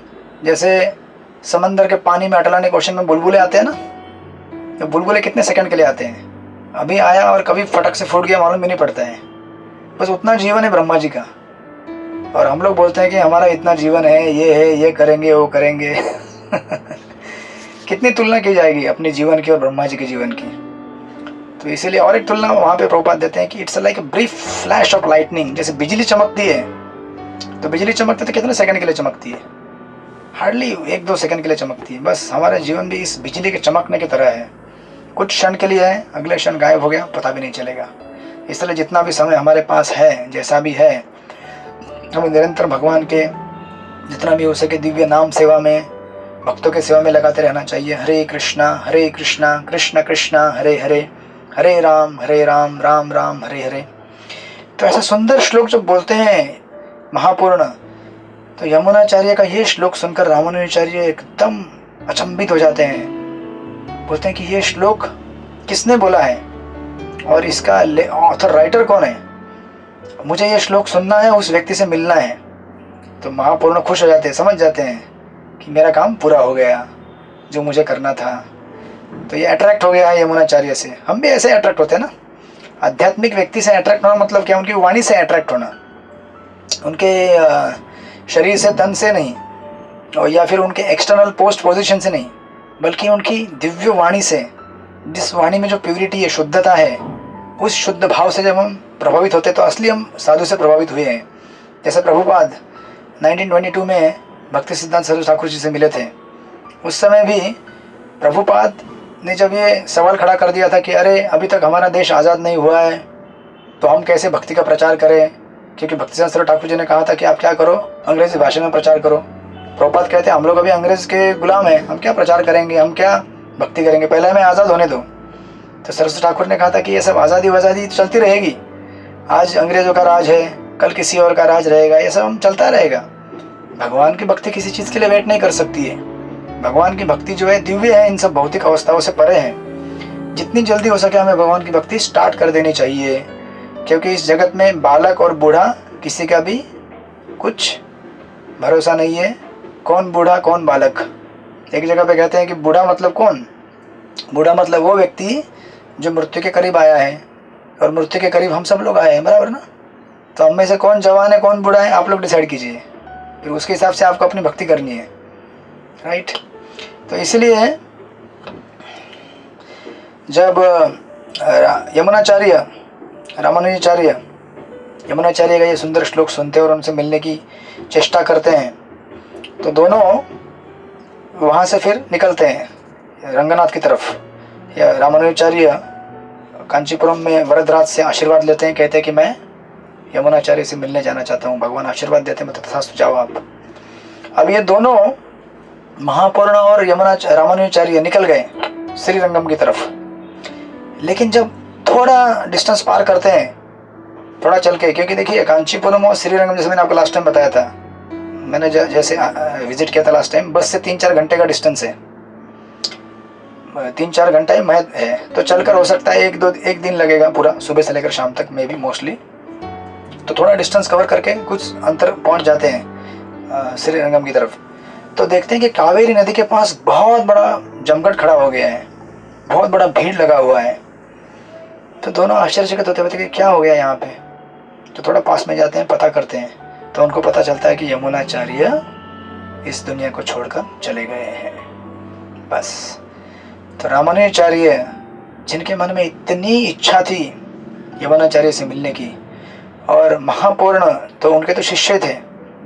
जैसे समंदर के पानी में अटलांटिक ओशन में बुलबुले आते हैं ना, तो बुलबुले कितने सेकंड के लिए आते हैं, अभी आया और कभी फटक से फूट गया मालूम भी नहीं पड़ता है। बस उतना जीवन है ब्रह्मा जी का, और हम लोग बोलते हैं कि हमारा इतना जीवन है, ये करेंगे वो करेंगे। कितनी तुलना की जाएगी अपने जीवन की और ब्रह्मा जी के जीवन की। तो इसीलिए और एक तुलना वहाँ पे प्रभुपाद देते हैं कि it's like a brief flash of lightning. जैसे बिजली चमकती है, तो बिजली चमकती तो कितने सेकंड के लिए चमकती है? हार्डली 1-2 सेकंड के लिए चमकती है। बस हमारा जीवन भी इस बिजली के चमकने की तरह है, कुछ क्षण के लिए है, अगले क्षण गायब हो गया, पता भी नहीं चलेगा। इसलिए जितना भी समय हमारे पास है, जैसा भी है, हमें निरंतर भगवान के जितना भी हो सके दिव्य नाम सेवा में, भक्तों के सेवा में लगाते रहना चाहिए। हरे कृष्णा कृष्ण कृष्ण हरे हरे, हरे राम राम राम हरे हरे। तो ऐसा सुंदर श्लोक जब बोलते हैं महापूर्ण, तो यमुनाचार्य का ये श्लोक सुनकर रामानुजाचार्य एकदम अचंभित हो जाते हैं। बोलते हैं कि ये श्लोक किसने बोला है और इसका ऑथर राइटर कौन है, मुझे ये श्लोक सुनना है, उस व्यक्ति से मिलना है। तो महापूर्ण खुश हो जाते हैं, समझ जाते हैं कि मेरा काम पूरा हो गया जो मुझे करना था। तो ये अट्रैक्ट हो गया है यमुनाचार्य से। हम भी ऐसे अट्रैक्ट होते हैं ना, आध्यात्मिक व्यक्ति से अट्रैक्ट होना मतलब क्या? उनकी वाणी से अट्रैक्ट होना, उनके शरीर से, तन से नहीं, और या फिर उनके एक्सटर्नल पोस्ट पोजीशन से नहीं, बल्कि उनकी दिव्य वाणी से, जिस वाणी में जो प्योरिटी है, शुद्धता है, उस शुद्ध भाव से जब हम प्रभावित होते तो असली हम साधु से प्रभावित हुए हैं। जैसे प्रभुपाद 1922 में भक्ति सिद्धांत सरस्वती ठाकुर जी से मिले थे। उस समय भी प्रभुपाद ने जब ये सवाल खड़ा कर दिया था कि अरे अभी तक हमारा देश आज़ाद नहीं हुआ है, तो हम कैसे भक्ति का प्रचार करें? क्योंकि भक्ति सिद्धांत सरस्वती ठाकुर जी ने कहा था कि आप क्या करो, अंग्रेजी भाषा में प्रचार करो। प्रभुपाद कहते हैं हम लोग अभी अंग्रेज के गुलाम हैं, हम क्या प्रचार करेंगे, हम क्या भक्ति करेंगे, पहले हमें आज़ाद होने दो। तो सरस्वती ठाकुर ने कहा था कि ये सब आज़ादी वज़ादी चलती रहेगी, आज अंग्रेज़ों का राज है, कल किसी और का राज रहेगा, ये सब हम चलता रहेगा। भगवान की भक्ति किसी चीज़ के लिए वेट नहीं कर सकती है। भगवान की भक्ति जो है दिव्य है, इन सब भौतिक अवस्थाओं से परे है। जितनी जल्दी हो सके हमें भगवान की भक्ति स्टार्ट कर देनी चाहिए, क्योंकि इस जगत में बालक और बूढ़ा किसी का भी कुछ भरोसा नहीं है। कौन बूढ़ा कौन बालक? एक जगह पे कहते हैं कि बूढ़ा मतलब कौन? बूढ़ा मतलब वो व्यक्ति जो मृत्यु के करीब आया है, और मृत्यु के करीब हम सब लोग आए हैं, बराबर ना? तो हम में से कौन जवान है कौन बूढ़ा है, आप लोग डिसाइड कीजिए, फिर उसके हिसाब से आपको अपनी भक्ति करनी है, राइट? तो इसलिए जब यमुनाचार्य का ये सुंदर श्लोक सुनते हैं और उनसे मिलने की चेष्टा करते हैं, तो दोनों वहाँ से फिर निकलते हैं रंगनाथ की तरफ। या रामानुजाचार्य कांचीपुरम में वरदराज से आशीर्वाद लेते हैं, कहते हैं कि मैं यमुनाचार्य से मिलने जाना चाहता हूँ। भगवान आशीर्वाद देते हैं, मतलब तथास्तु जाओ आप। अब ये दोनों महापूर्ण और रामानुजाचार्य निकल गए श्रीरंगम की तरफ। लेकिन जब थोड़ा डिस्टेंस पार करते हैं, थोड़ा चल के, क्योंकि देखिए कांचीपुरम और श्रीरंगम जैसे मैंने आपको लास्ट टाइम बताया था, मैंने जैसे विजिट किया था लास्ट टाइम, बस से 3-4 घंटे का डिस्टेंस है, 3-4 घंटा ही है। तो चलकर हो सकता है एक दिन लगेगा पूरा, सुबह से लेकर शाम तक में भी मोस्टली। तो थोड़ा डिस्टेंस कवर करके कुछ अंतर पहुंच जाते हैं श्रीरंगम की तरफ। तो देखते हैं कि कावेरी नदी के पास बहुत बड़ा जमघट खड़ा हो गया है, बहुत बड़ा भीड़ लगा हुआ है। तो दोनों आश्चर्यचकित होते कि क्या हो गया यहाँ पे। तो थोड़ा पास में जाते हैं, पता करते हैं, तो उनको पता चलता है कि यमुनाचार्य इस दुनिया को छोड़कर चले गए हैं, बस। तो रामानुजाचार्य, जिनके मन में इतनी इच्छा थी यमुनाचार्य से मिलने की, और महापूर्ण तो उनके तो शिष्य थे,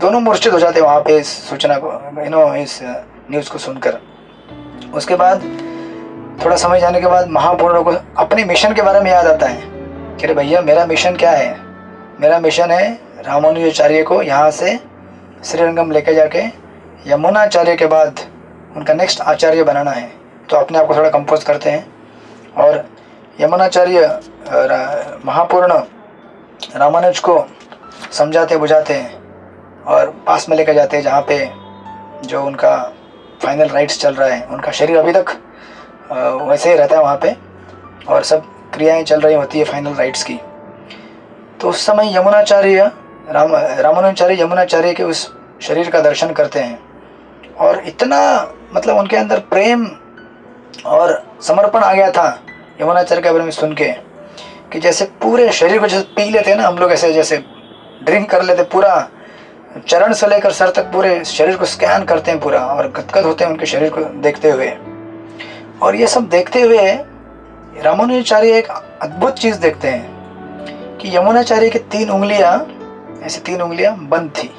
दोनों मूर्छित हो जाते वहाँ पे इस सूचना को, इस न्यूज़ को सुनकर। उसके बाद थोड़ा समय जाने के बाद महापूर्ण को अपने मिशन के बारे में याद आता है कि अरे भैया मेरा मिशन क्या है, मेरा मिशन है रामानुजाचार्य को यहाँ से श्रीरंगम लेके जाके यमुनाचार्य के बाद उनका नेक्स्ट आचार्य बनाना है। तो अपने आप को थोड़ा कंपोज करते हैं और यमुनाचार्य महापूर्ण रामानुज को समझाते बुझाते हैं और पास में लेकर जाते हैं जहाँ पे जो उनका फाइनल राइट्स चल रहा है। उनका शरीर अभी तक वैसे ही रहता है वहाँ पे और सब क्रियाएं चल रही होती है फाइनल राइट्स की। तो उस समय रामानुजाचार्य यमुनाचार्य के उस शरीर का दर्शन करते हैं और इतना मतलब उनके अंदर प्रेम और समर्पण आ गया था यमुनाचार्य के बारे में सुन के कि जैसे पूरे शरीर को जैसे पी लेते हैं ना हम लोग, ऐसे जैसे ड्रिंक कर लेते, पूरा चरण से लेकर सर तक पूरे शरीर को स्कैन करते हैं पूरा, और गदगद होते हैं उनके शरीर को देखते हुए। और ये सब देखते हुए रामानुजाचार्य एक अद्भुत चीज़ देखते हैं कि यमुनाचार्य की 3 उंगलियां, ऐसे 3 उंगलियां बंद थी,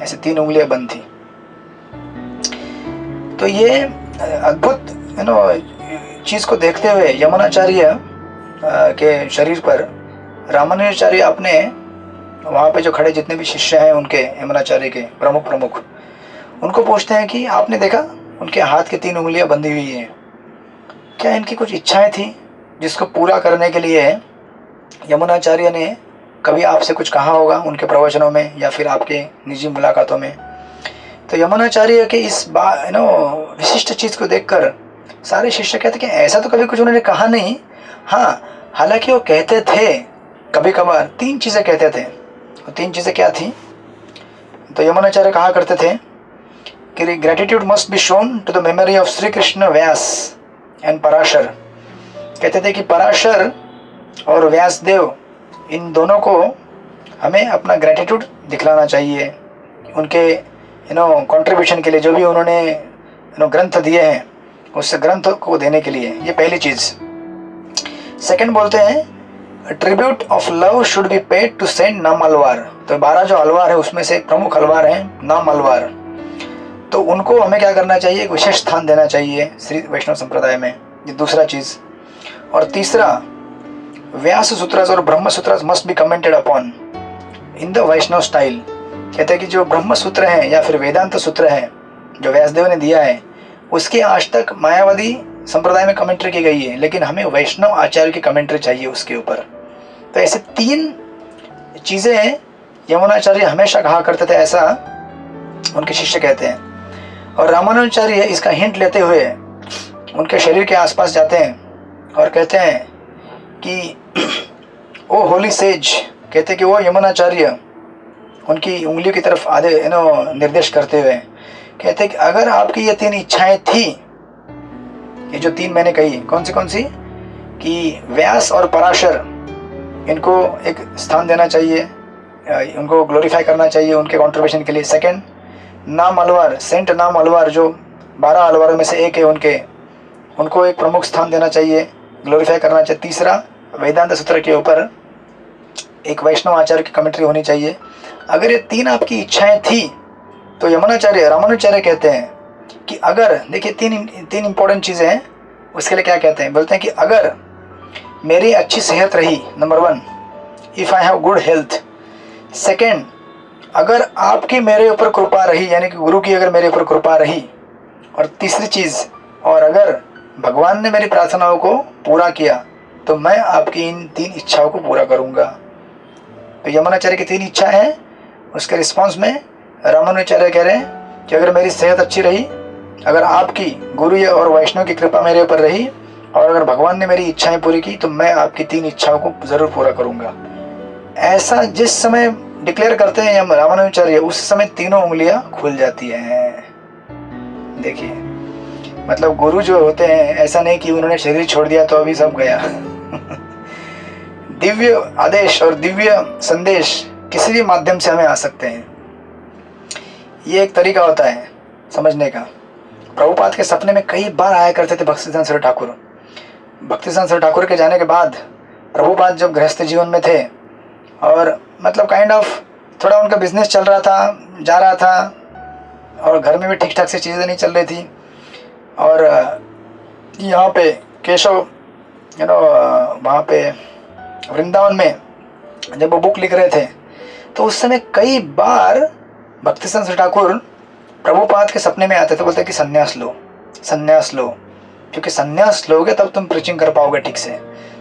ऐसे 3 उंगलियां बंद थी। तो ये अद्भुत चीज़ को देखते हुए यमुनाचार्य के शरीर पर रामानुजाचार्य अपने वहाँ पे जो खड़े जितने भी शिष्य हैं उनके, यमुनाचार्य के प्रमुख, उनको पूछते हैं कि आपने देखा उनके हाथ की 3 उंगलियां बंधी हुई हैं, क्या इनकी कुछ इच्छाएं थी जिसको पूरा करने के लिए यमुनाचार्य ने कभी आपसे कुछ कहा होगा उनके प्रवचनों में या फिर आपके निजी मुलाकातों में? तो यमुनाचार्य के इस विशिष्ट चीज़ को देखकर सारे शिष्य कहते कि ऐसा तो कभी कुछ उन्होंने कहा नहीं। हाँ, हालांकि वो कहते थे कभी कभार 3 चीज़ें कहते थे। वो 3 चीज़ें क्या थी? तो यमुनाचार्य कहा करते थे कि gratitude must be shown to the memory of Shri Krishna Vyasa and Parashara. कहते थे कि पराशर और व्यासदेव, इन दोनों को हमें अपना ग्रेटिट्यूड दिखलाना चाहिए उनके कंट्रीब्यूशन के लिए, जो भी उन्होंने ग्रंथ दिए हैं उस ग्रंथ को देने के लिए। ये पहली चीज़। सेकंड बोलते हैं tribute of love should be paid to saint Nammalvar. तो 12 जो अलवार है उसमें से प्रमुख अलवार है नाम अलवार, तो उनको हमें क्या करना चाहिए? एक विशेष स्थान देना चाहिए श्री वैष्णव संप्रदाय में। ये दूसरा चीज़। और तीसरा, व्यास सूत्रस और Brahma sutras must be commented upon in the Vaishnava style. कहते हैं कि जो ब्रह्म सूत्र हैं या फिर वेदांत सूत्र है जो व्यासदेव ने दिया है, उसकी आज तक मायावादी संप्रदाय में कमेंट्री की गई है, लेकिन हमें वैष्णव आचार्य की कमेंट्री चाहिए उसके ऊपर। तो ऐसे 3 चीज़ें यमुनाचार्य हमेशा कहा करते थे, ऐसा उनके शिष्य कहते हैं। और रामानुजाचार्य इसका हिंट लेते हुए उनके शरीर के आसपास जाते हैं और कहते हैं कि ओ होली सेज, कहते कि वो यमुनाचार्य उनकी उंगलियों की तरफ आधे निर्देश करते हुए कहते कि अगर आपकी ये 3 इच्छाएं थी, ये जो 3 मैंने कही, कौन सी कि व्यास और पराशर, इनको एक स्थान देना चाहिए, उनको ग्लोरीफाई करना चाहिए उनके कंट्रीब्यूशन के लिए। सेकंड, नाम अलवार, सेंट नाम अलवार जो 12 अलवारों में से एक है उनको एक प्रमुख स्थान देना चाहिए, ग्लोरीफाई करना चाहिए। तीसरा, वेदांत सूत्र के ऊपर एक वैष्णव आचार्य की कमेंट्री होनी चाहिए। अगर ये 3 आपकी इच्छाएं थी तो रामानुजाचार्य कहते हैं कि अगर, देखिए 3 इंपॉर्टेंट चीज़ें हैं, उसके लिए क्या कहते हैं? बोलते हैं कि अगर मेरी अच्छी सेहत रही, number 1, if I have good health. Second, अगर आपकी मेरे ऊपर कृपा रही, यानी कि गुरु की अगर मेरे ऊपर कृपा रही। और तीसरी चीज़, और अगर भगवान ने मेरी प्रार्थनाओं को पूरा किया तो मैं आपकी इन 3 इच्छाओं को पूरा करूँगा। तो यमुनाचार्य की 3 इच्छा है, उसके रिस्पॉन्स में रामानुजाचार्य कह रहे हैं कि अगर मेरी सेहत अच्छी रही, अगर आपकी गुरु और वैष्णव की कृपा मेरे ऊपर रही, और अगर भगवान ने मेरी इच्छाएं पूरी की तो मैं आपकी 3 इच्छाओं को ज़रूर पूरा करूँगा। ऐसा जिस समय डिक्लेयर करते हैं रामानुजाचार्य, उस समय 3 उंगलियां खुल जाती हैं। देखिए, मतलब गुरु जो होते हैं, ऐसा नहीं कि उन्होंने शरीर छोड़ दिया तो अभी सब गया। दिव्य आदेश और दिव्य संदेश किसी भी माध्यम से हमें आ सकते हैं। ये एक तरीका होता है समझने का। प्रभुपाद के सपने में कई बार आया करते थे भक्तिसिद्धांत सरस्वती ठाकुर। भक्तिसिद्धांत सरस्वती ठाकुर के जाने के बाद प्रभुपाद जब गृहस्थ जीवन में थे, और मतलब काइंड ऑफ थोड़ा उनका बिजनेस चल रहा था, जा रहा था, और घर में भी ठीक ठाक से चीज़ें नहीं चल रही थी, और यहाँ पे केशव वहाँ पे वृंदावन में जब वो बुक लिख रहे थे, तो उस समय कई बार भक्तिसिद्धांत सरस्वती ठाकुर प्रभुपाद के सपने में आते थे। बोलते कि संन्यास लो, क्योंकि संन्यास लोगे तब तुम प्रीचिंग कर पाओगे ठीक से।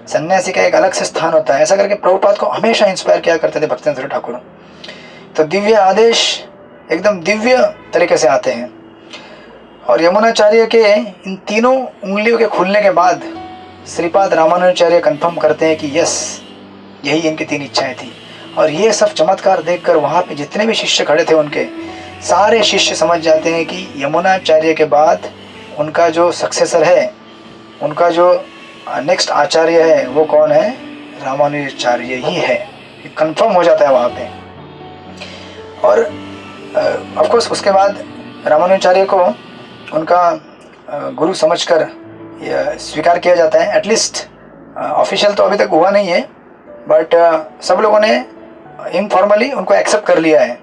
सन्यासी का एक अलग से स्थान होता है। ऐसा करके प्रभुपाद को हमेशा इंस्पायर किया करते थे भक्तिसिद्धांत सरस्वती ठाकुर। तो दिव्य आदेश एकदम दिव्य तरीके से आते हैं। और यमुनाचार्य के इन 3 उंगलियों के खुलने के बाद श्रीपाद रामानुजाचार्य कंफर्म करते हैं कि यस, यही इनकी 3 इच्छाएं थी। और ये सब चमत्कार देखकर वहाँ पे जितने भी शिष्य खड़े थे, उनके सारे शिष्य समझ जाते हैं कि यमुनाचार्य के बाद उनका जो सक्सेसर है, उनका जो नेक्स्ट आचार्य है वो कौन है, रामानुजाचार्य ही है, कंफर्म हो जाता है वहाँ पे। और ऑफ कोर्स उसके बाद रामानुजाचार्य को उनका गुरु समझकर स्वीकार किया जाता है। एटलीस्ट ऑफिशियल तो अभी तक हुआ नहीं है, बट सब लोगों ने इनफॉर्मली उनको एक्सेप्ट कर लिया है।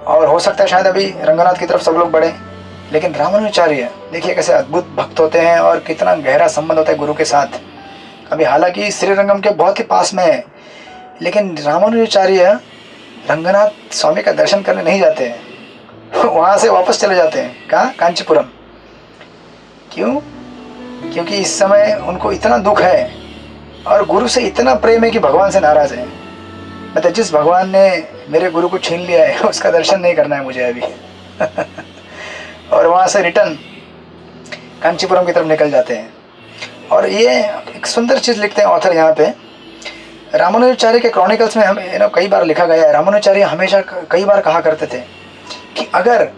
और हो सकता है शायद अभी रंगनाथ की तरफ सब लोग बढ़े, लेकिन रामानुजाचार्य देखिए कैसे अद्भुत भक्त होते हैं और कितना गहरा संबंध होता है गुरु के साथ। अभी हालांकि श्रीरंगम के बहुत ही पास में है, लेकिन रामानुजाचार्य रंगनाथ स्वामी का दर्शन करने नहीं जाते हैं, वहाँ से वापस चले जाते हैं। कहाँ? कांचीपुरम। क्यों? क्योंकि इस समय उनको इतना दुख है और गुरु से इतना प्रेम है कि भगवान से नाराज है। मतलब जिस भगवान ने मेरे गुरु को छीन लिया है उसका दर्शन नहीं करना है मुझे अभी। और वहाँ से रिटर्न कांचीपुरम की तरफ निकल जाते हैं। और ये एक सुंदर चीज़ लिखते हैं ऑथर यहाँ पे। रामानुजाचार्य के क्रॉनिकल्स में हम कई बार लिखा गया है, रामानुजाचार्य हमेशा कई बार कहा करते थे कि अगर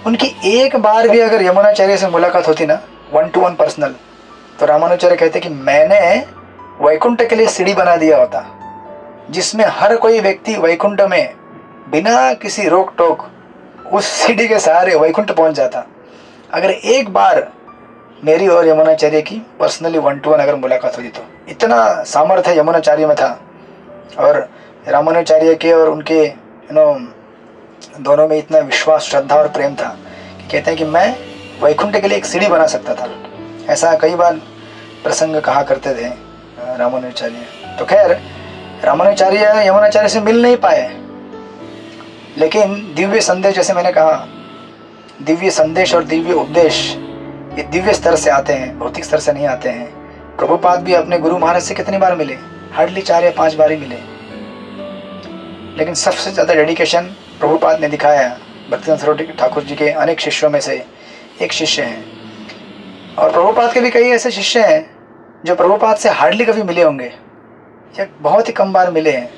उनकी एक बार भी अगर यमुनाचार्य से मुलाकात होती ना, 1-to-1 पर्सनल, तो रामानुजाचार्य कहते कि मैंने वैकुंठ के लिए सीढ़ी बना दिया होता, जिसमें हर कोई व्यक्ति वैकुंठ में बिना किसी रोक टोक उस सीढ़ी के सहारे वैकुंठ पहुंच जाता। अगर एक बार मेरी और यमुनाचार्य की पर्सनली 1-to-1 अगर मुलाकात होती तो इतना सामर्थ्य यमुनाचार्य में था। और रामानुजाचार्य के और उनके दोनों में इतना विश्वास, श्रद्धा और प्रेम था कि कहते हैं कि मैं वैकुंठ के लिए एक सीढ़ी बना सकता था। ऐसा कई बार प्रसंग कहा करते थे रामानुजाचार्य। तो खैर रामानुजाचार्य यमुनाचार्य से मिल नहीं पाए, लेकिन दिव्य संदेश, जैसे मैंने कहा, दिव्य संदेश और दिव्य उपदेश ये दिव्य स्तर से आते हैं, भौतिक स्तर से नहीं आते हैं। प्रभुपाद भी अपने गुरु महाराज से कितनी बार मिले? हार्डली 4 या 5 बार ही मिले, लेकिन सबसे ज़्यादा डेडिकेशन प्रभुपाद ने दिखाया। भक्तिवेदांत सरस्वती ठाकुर जी के अनेक शिष्यों में से एक शिष्य हैं। और प्रभुपाद के भी कई ऐसे शिष्य हैं जो प्रभुपाद से हार्डली कभी मिले होंगे या बहुत ही कम बार मिले हैं।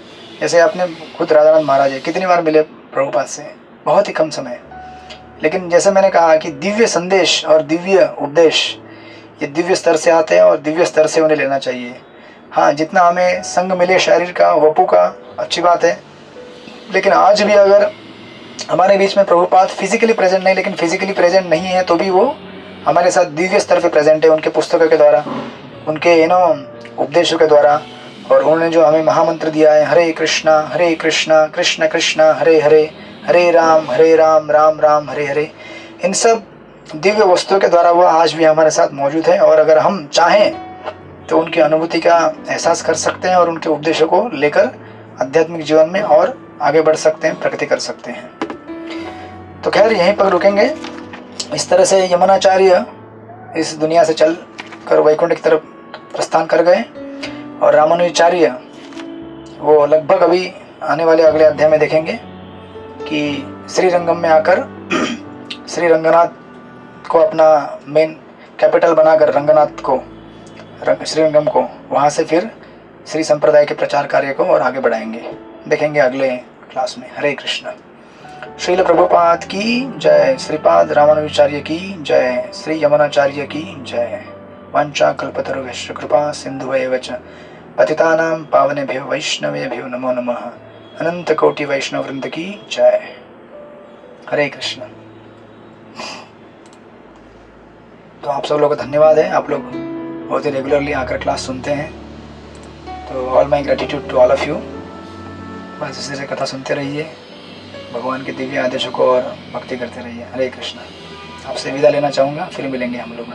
जैसे आपने खुद राधानाथ महाराज है, कितनी बार मिले प्रभुपाद से? बहुत ही कम समय। लेकिन जैसे मैंने कहा कि दिव्य संदेश और दिव्य उपदेश ये दिव्य स्तर से आते हैं और दिव्य स्तर से उन्हें लेना चाहिए। हाँ, जितना हमें संग मिले शरीर का, वपु का, अच्छी बात है, लेकिन आज भी अगर हमारे बीच में प्रभुपाद फिजिकली प्रेजेंट नहीं, लेकिन फिजिकली प्रेजेंट नहीं है तो भी वो हमारे साथ दिव्य स्तर पे प्रेजेंट है, उनके पुस्तकों के द्वारा, उनके उपदेशों के द्वारा। और उन्होंने जो हमें महामंत्र दिया है, हरे कृष्णा कृष्ण कृष्ण हरे हरे, हरे राम राम राम हरे हरे, इन सब दिव्य वस्तुओं के द्वारा वो आज भी हमारे साथ मौजूद है। और अगर हम चाहें तो उनकी अनुभूति का एहसास कर सकते हैं और उनके उपदेशों को लेकर आध्यात्मिक जीवन में और आगे बढ़ सकते हैं, प्रगति कर सकते हैं। तो खैर यहीं पर रुकेंगे। इस तरह से यमुनाचार्य इस दुनिया से चल कर वैकुंठ की तरफ प्रस्थान कर गए और रामानुजाचार्य वो लगभग अभी आने वाले अगले अध्याय में देखेंगे कि श्रीरंगम में आकर श्री रंगनाथ को अपना मेन कैपिटल बनाकर रंगनाथ को, श्रीरंगम को, वहाँ से फिर श्री संप्रदाय के प्रचार कार्य को और आगे बढ़ाएंगे। देखेंगे अगले क्लास में। हरे कृष्ण। श्रील प्रभुपाद की जय, श्रीपाद रामानुजाचार्य की जय, श्री यमुनाचार्य की जय। वाञ्छा कल्पतरुभ्यश्च कृपा सिन्धुभ्येव च पतितानां पावनेभ्यो वैष्णवेभ्यो नमो नमः। अनंत कोटि वैष्णव वृंद की जय। हरे कृष्ण। तो आप सब लोगों का धन्यवाद है, आप लोग बहुत ही रेगुलरली आकर क्लास सुनते हैं। तो all my gratitude to all of you. बस इसी से कथा सुनते रहिए, भगवान के दिव्य आदेशों को और भक्ति करते रहिए। हरे कृष्ण। आपसे विदा लेना चाहूँगा, फिर मिलेंगे हम लोग।